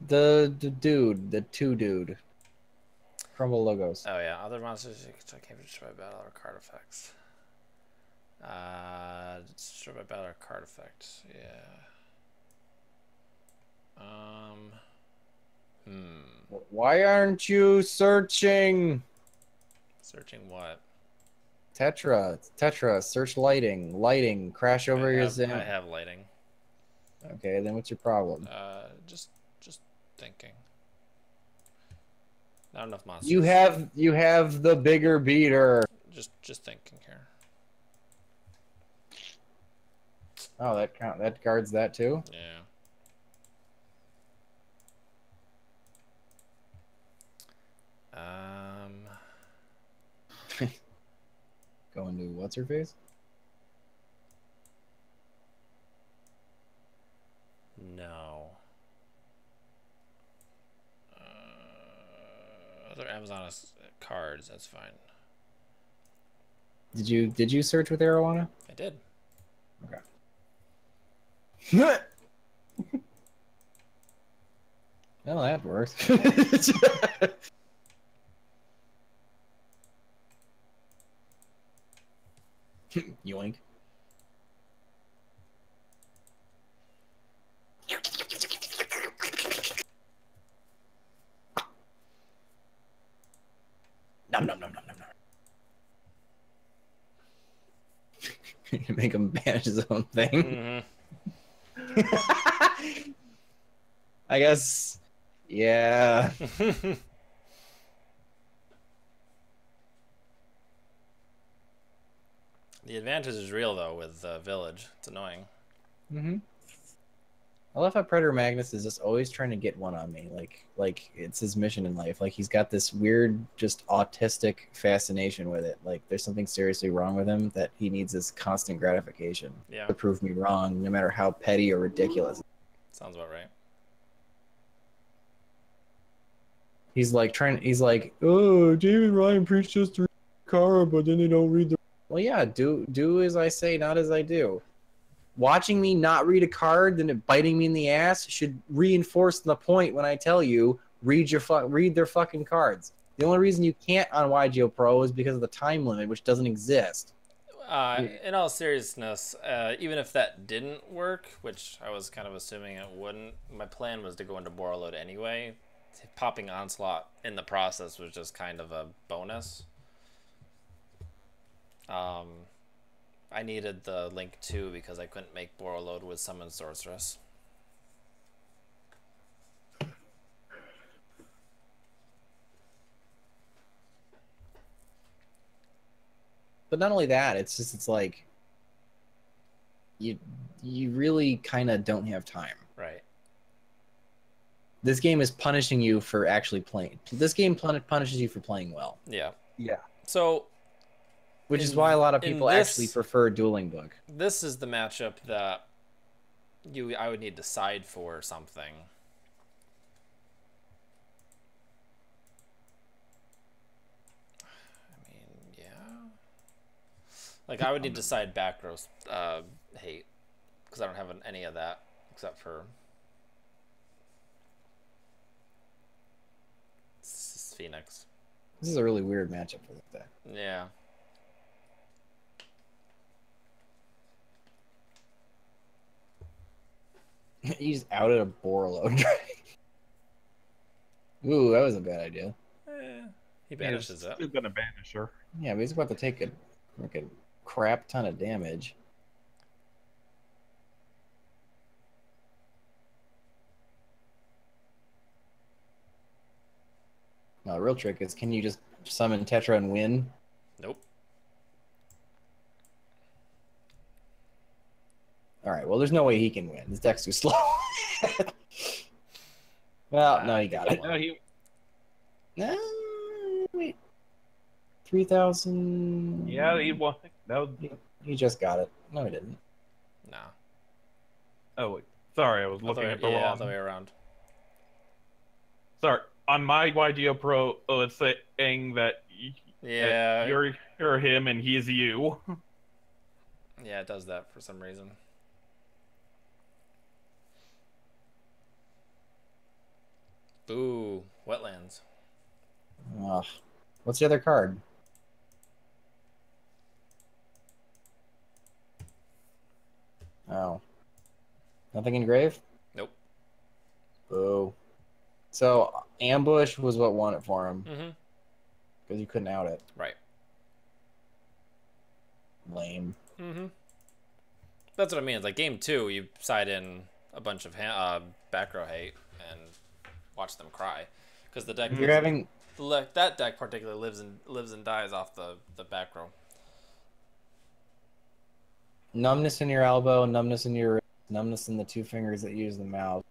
The dude, the dude. Crumble logos. Oh yeah, other monsters can't be destroyed by battle or card effects. Destroyed by battle or card effects. Yeah. Why aren't you searching? Searching what? Tetra, search lighting, crash over your Zim. I have lighting. Okay, then what's your problem? Just thinking. Not enough monsters. You have the bigger beater. Just thinking here. Oh, that guards that too? Yeah. Going to what's her face? No. Other Amazon cards, that's fine. Did you search with Arowana? I did. Okay. Well, that works. Yoink. Nom nom nom nom nom nom. Make him banish his own thing. Mm-hmm. I guess. Yeah. The advantage is real though with Village. It's annoying. Mm-hmm. I love how Predator Magnus is just always trying to get one on me. Like it's his mission in life. Like he's got this weird, just autistic fascination with it. Like there's something seriously wrong with him that he needs this constant gratification to prove me wrong, no matter how petty or ridiculous. Sounds about right. He's like, oh, David Ryan preached us to read the car, but then they don't read the. Well, yeah, do as I say, not as I do. Watching me not read a card, then it biting me in the ass should reinforce the point when I tell you read their fucking cards. The only reason you can't on YGO Pro is because of the time limit, which doesn't exist. In all seriousness, even if that didn't work, which I was kind of assuming it wouldn't, my plan was to go into Borreload anyway. Popping Onslaught in the process was just kind of a bonus. I needed the Link 2 because I couldn't make Borreload with Summon Sorceress. But not only that, it's like you really kind of don't have time. Right. This game is punishing you for actually playing. This game punishes you for playing well. Yeah. Yeah. So, which is why a lot of people actually prefer Dueling Book. This is the matchup that I would need to side for something. I mean, yeah. Like, I would need to side back row hate, because I don't have any of that, except for Phoenix. This is a really weird matchup for this deck. Yeah. He's out at a Borreload. Ooh, that was a bad idea. He banishes it. He's gonna banish her. Yeah, but he's about to take a crap ton of damage. No, the real trick is, can you just summon Tetra and win? Nope. All right, well, there's no way he can win. His deck's too slow. Well, no, he got it. No, wait. 3,000. Yeah, he won. No, he just got it. No, he didn't. No. Oh, wait. Sorry, I was looking at the wrong. Other way around. Sorry, on my YGO Pro, it's saying that that you're him and he's you. Yeah, it does that for some reason. Ooh, Wetlands. Ugh. What's the other card? Oh. Nothing in grave? Nope. Boo. So, ambush was what won it for him. Mm-hmm. Because you couldn't out it. Right. Lame. Mm-hmm. That's what I mean. It's like game 2, you side in a bunch of back row hate and watch them cry. Because the deck... That deck particularly lives and dies off the back row. Numbness in your elbow, numbness in your wrist, numbness in the two fingers that use the mouse,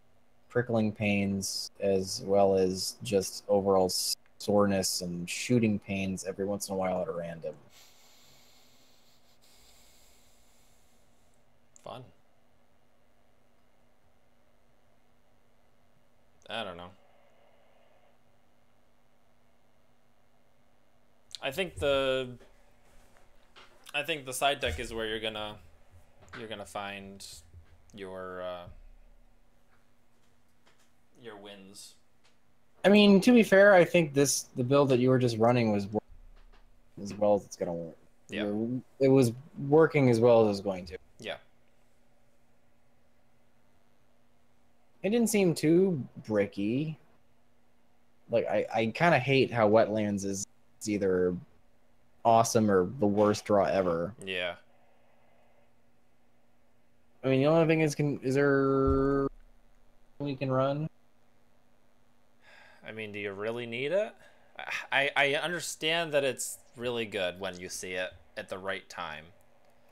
prickling pains, as well as just overall soreness and shooting pains every once in a while at random. Fun. I don't know. I think the side deck is where you're gonna find your wins. I mean, to be fair, I think the build that you were just running was as well as it's gonna work. Yeah. It was working as well as it was going to. Yeah. It didn't seem too bricky. Like, I kind of hate how Wetlands is either awesome or the worst draw ever. Yeah. I mean, the only thing is there we can run? I mean, do you really need it? I understand that it's really good when you see it at the right time.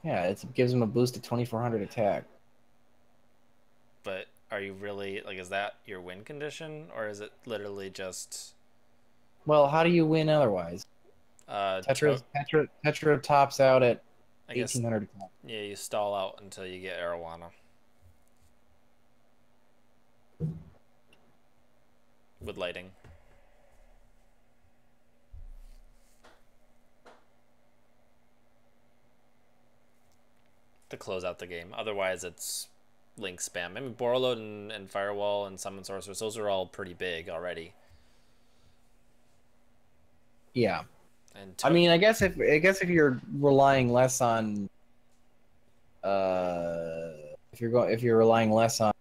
Yeah, it gives him a boost to 2400 attack. But are you really, like, is that your win condition, or is it literally just... Well, how do you win otherwise? Tetra tops out at 1800 attack. Yeah, you stall out until you get Arowana. With lighting. To close out the game. Otherwise, it's link spam. I mean, Borreload and Firewall and Summon Sorceress, those are all pretty big already. Yeah. And I mean, I guess if you're relying less on if you're relying less on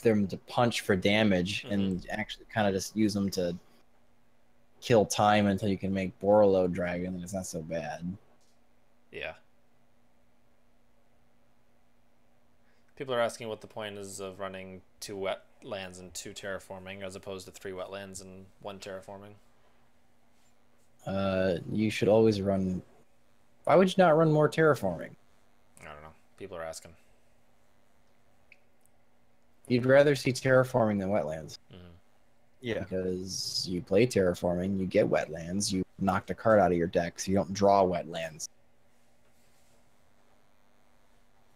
them to punch for damage and actually kind of just use them to kill time until you can make Borreload Dragon, then it's not so bad. Yeah. People are asking what the point is of running 2 wetlands and 2 terraforming as opposed to 3 wetlands and 1 terraforming. You should always run... Why would you not run more terraforming? I don't know. People are asking. You'd rather see terraforming than wetlands. Yeah. Because you play terraforming, you get wetlands, you knocked a card out of your deck, so you don't draw wetlands.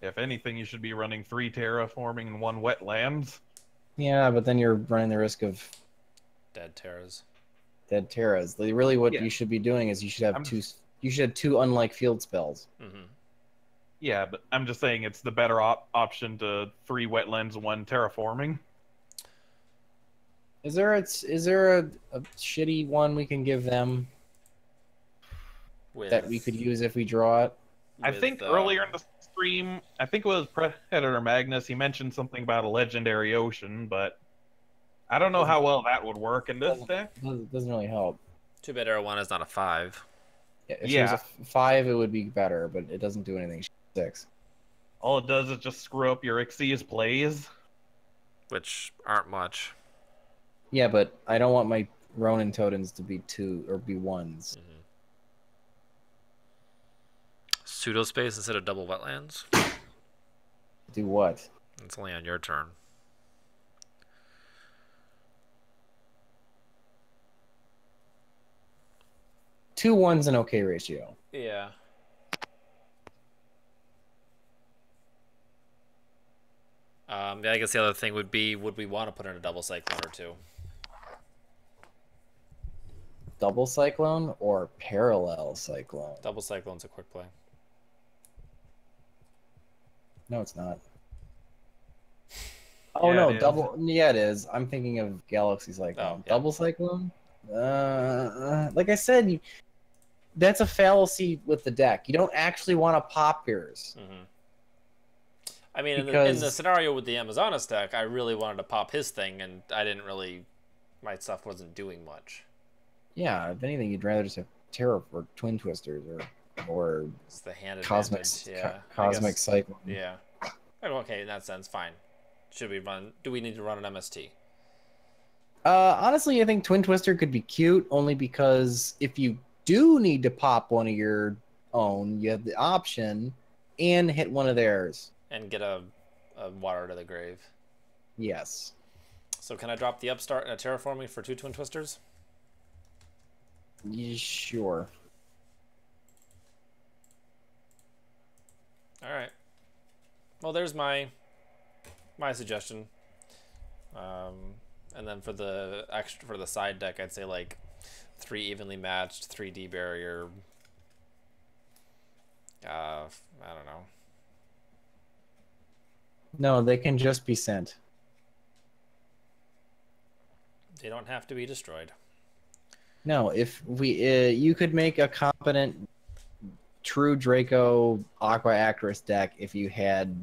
If anything, you should be running 3 terraforming and 1 wetlands. Yeah, but then you're running the risk of dead terras. Really, what you should be doing is you should have two unlike field spells. Yeah, but I'm just saying it's the better option to 3 wetlands and 1 terraforming. Is there a shitty one we can give them that we could use if we draw it? I think earlier in the stream, I think it was Predator Magnus, he mentioned something about a legendary ocean, but I don't know how well that would work in this deck. It doesn't really help. Too bad Arowana is not a 5. Yeah, if it was a 5, it would be better, but it doesn't do anything. 6. All it does is just screw up your Xyz plays. Which aren't much. Yeah, but I don't want my Ronin Totems to be 2 or be 1s. Pseudo-space instead of double wetlands? Do what? It's only on your turn. Two 1s an okay ratio. Yeah. I guess the other thing would be, would we want to put in a double cyclone or 2? Double cyclone or parallel cyclone? Double cyclone's a quick play. No, it's not. Oh, no, double. Yeah, it is. I'm thinking of Galaxy Cyclone. Yeah. Double Cyclone? Like I said, that's a fallacy with the deck. You don't actually want to pop yours. I mean, in the scenario with the Amazonas deck, I really wanted to pop his thing, and I didn't really... My stuff wasn't doing much. Yeah, if anything, you'd rather just have Terror or Twin Twisters or it's the hand Cosmic, Cosmic Cyclone. Yeah. Okay, in that sense, fine. Should we run... Do we need to run an MST? Honestly, I think Twin Twister could be cute only because if you do need to pop one of your own, you have the option and hit one of theirs. And get a water to the grave. Yes. So can I drop the upstart and a terraforming for 2 Twin Twisters? Sure. All right. Well, there's my suggestion. And then for the side deck, I'd say like 3 evenly matched, 3D barrier. I don't know. No, they can just be sent. They don't have to be destroyed. No, if you could make a competent true Draco Aqua Actress deck if you had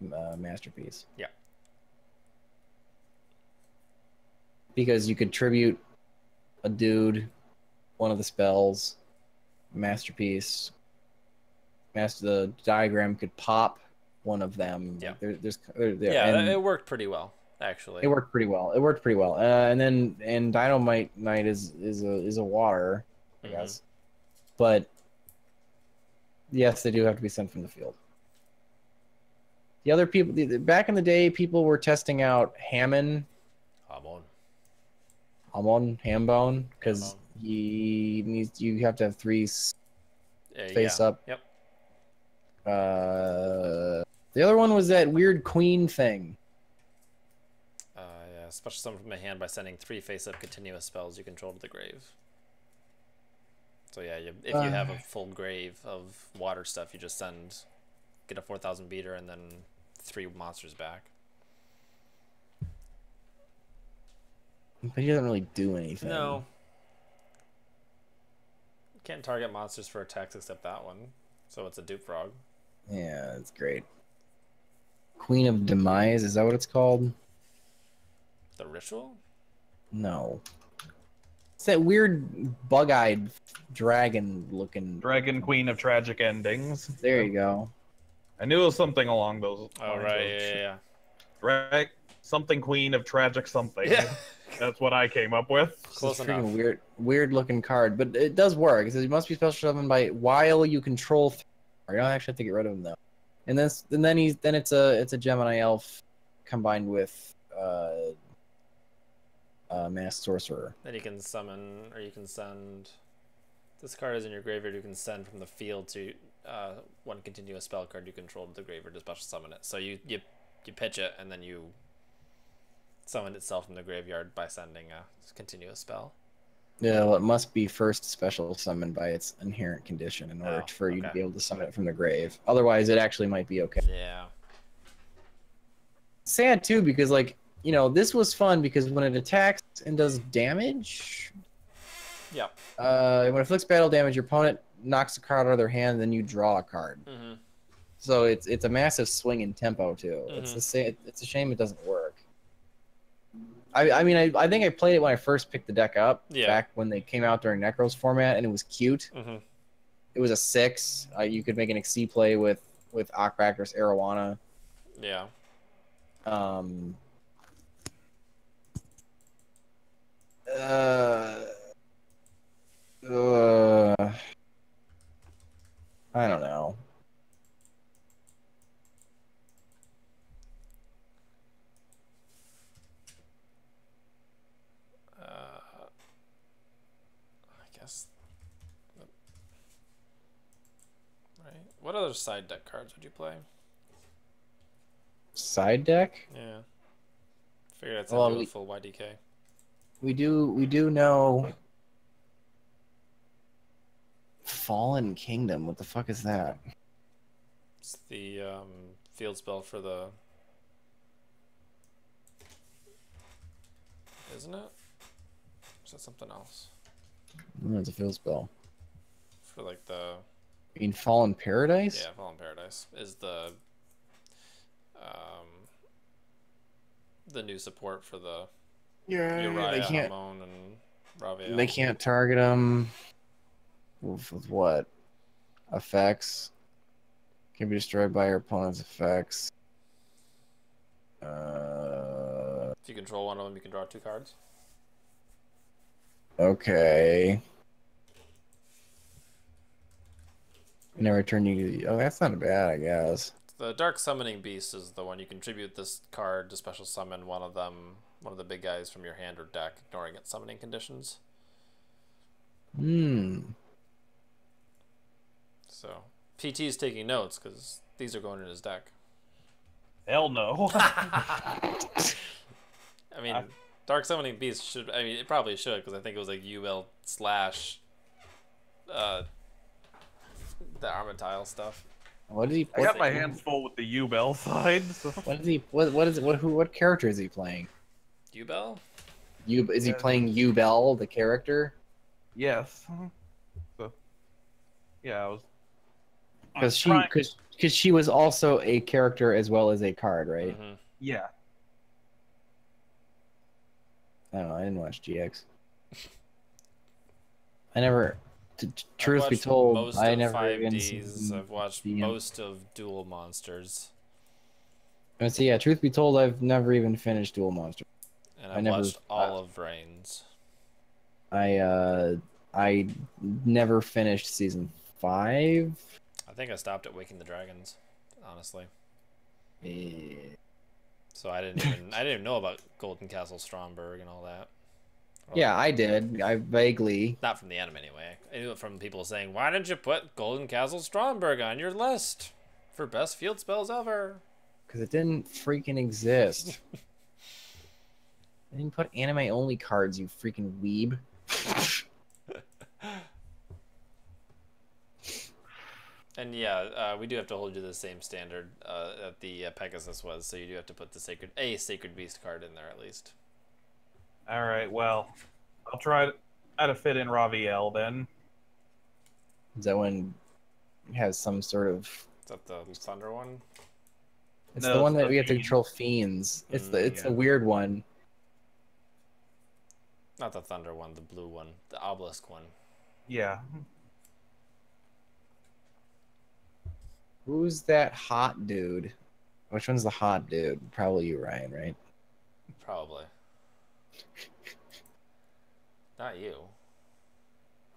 Masterpiece. Yeah. Because you could tribute a dude, one of the spells, Masterpiece. The diagram could pop one of them. Yeah. It worked pretty well, actually. It worked pretty well. And Dynamite Knight is a water, I guess. But yes, they do have to be sent from the field. The other people back in the day, people were testing out Hambone, because you have to have 3 face up. Yep. The other one was that weird queen thing. Yeah, special summon from my hand by sending 3 face-up continuous spells you control to the grave. So yeah, if you have a full grave of water stuff, you just get a 4,000 beater and then 3 monsters back. But he doesn't really do anything. No. You can't target monsters for attacks except that one. So it's a dupe frog. Yeah, that's great. Queen of Demise, is that what it's called? The ritual? No. It's that weird bug-eyed dragon-looking... Dragon Queen of Tragic Endings. There you go. I knew it was something along those lines. Oh, right, yeah. Something Queen of Tragic something. Yeah. That's what I came up with. Close enough. Weird-looking card, but it does work. It says you must be special summoned by while you control... You don't actually have to get rid of him, though. And then it's a Gemini elf combined with Masked Sorcerer. Then you can summon, or you can send. This card is in your graveyard. You can send from the field to 1 continuous spell card you control to the graveyard to special summon it. So you pitch it, and then you summon itself from the graveyard by sending a continuous spell. Yeah, well, it must be first special summoned by its inherent condition in order for you to be able to summon it from the grave. Otherwise, it actually might be okay. Yeah. Sad, too, because, this was fun because when it attacks and does damage... Yeah. When it inflicts battle damage, your opponent knocks a card out of their hand, and then you draw a card. Mm-hmm. So it's a massive swing in tempo, too. Mm-hmm. It's a shame it doesn't work. I think I played it when I first picked the deck up, back when they came out during Necros format, and it was cute. Mm-hmm. It was a 6. You could make an XC play with Aqua Actress Arowana. Yeah. I don't know. I guess. Right. What other side deck cards would you play? Side deck? Yeah. Figured I'd send you a full YDK. We do know Fallen Kingdom. What the fuck is that? It's the field spell for the... Isn't it? Or is that something else? No, it's a field spell. For like the... You mean Fallen Paradise? Yeah, Fallen Paradise is the new support for the Uriah, Hamon, and Raviel. They can't target them with what? Effects. Can be destroyed by your opponent's effects. If you control one of them, you can draw 2 cards. Okay. Never turn you. Oh, that's not bad, I guess. The Dark Summoning Beast is the one you contribute this card to special summon one of the big guys from your hand or deck, ignoring its summoning conditions. So PT's taking notes because these are going in his deck. Hell no. I mean, Dark Summoning Beast should. I mean, it probably should because I think it was like UL slash the Armitile stuff. What did he? I got my hands full with the U-Bell side. So. What is he? What character is he playing? U-Bell? Is he playing U-Bell, the character? Yes. So, yeah, I was. Because she was also a character as well as a card, right? Mm-hmm. Yeah. I don't know. I didn't watch GX. I never. Truth be told, I never 5Ds. I've watched most of Duel Monsters. So yeah, truth be told, I've never even finished Duel Monsters. And I've watched all of Reigns. I never finished season 5. I think I stopped at Waking the Dragons, honestly. So I didn't even know about Golden Castle Stromberg and all that. Yeah, I did. I vaguely. Not from the anime anyway. I knew it from people saying, "Why didn't you put Golden Castle Stromberg on your list for best field spells ever?" Because it didn't freaking exist. I didn't put anime only cards, you freaking weeb. And yeah, we do have to hold you to the same standard that the Pegasus was, so you do have to put the Sacred Beast card in there at least. All right, well, I'll try to fit in Raviel then. Is that one has some sort of? Is that the Thunder one? It's the one that we have to control fiends. It's the weird one. Not the Thunder one, the blue one, the Obelisk one. Yeah. Who's that hot dude? Which one's the hot dude? Probably you, Ryan, right? Probably. Not you.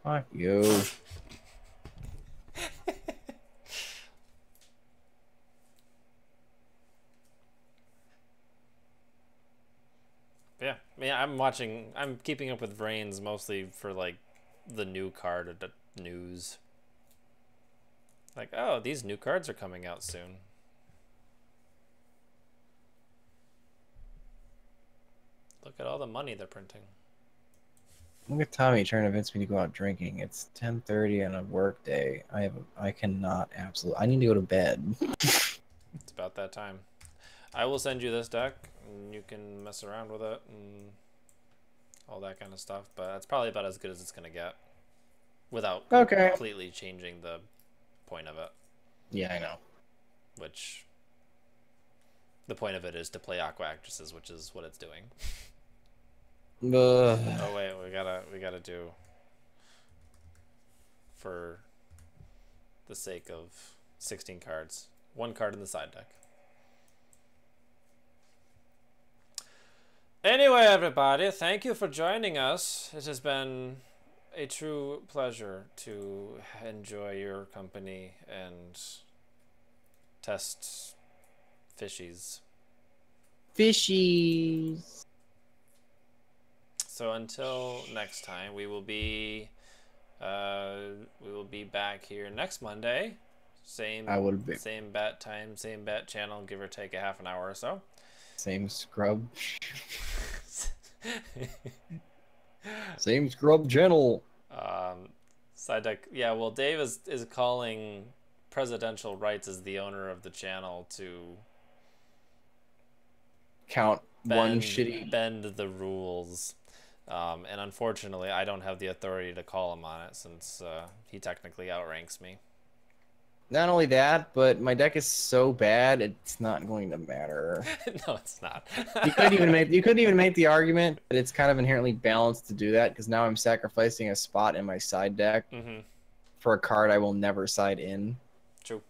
Fuck you. Yeah, I mean, I'm keeping up with Reigns mostly for like the new card or the news. Like, oh, these new cards are coming out soon. Look at all the money they're printing. Look at Tommy trying to convince me to go out drinking. It's 10:30 on a work day. I cannot absolutely. I need to go to bed. It's about that time. I will send you this deck, and you can mess around with it and all that kind of stuff. But that's probably about as good as it's gonna get, without completely changing the point of it. Yeah, I know. Which the point of it is to play Aqua Actresses, which is what it's doing. Oh wait, we gotta do, for the sake of 16 cards, 1 card in the side deck. Anyway, everybody, thank you for joining us. It has been a true pleasure to enjoy your company and test fishies. So until next time, we will be back here next Monday. Same bat time, same bat channel, give or take a half an hour or so. Same scrub. Same scrub channel. Side deck. Yeah, well, Dave is calling presidential rights as the owner of the channel to bend the rules. And unfortunately, I don't have the authority to call him on it since he technically outranks me. Not only that, but my deck is so bad, it's not going to matter. No, it's not. You couldn't even make the argument that it's kind of inherently balanced to do that, because now I'm sacrificing a spot in my side deck for a card I will never side in. True.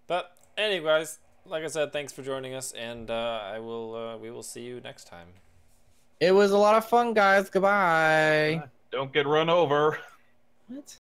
But anyways, like I said, thanks for joining us, and we will see you next time. It was a lot of fun, guys. Goodbye. Don't get run over. What?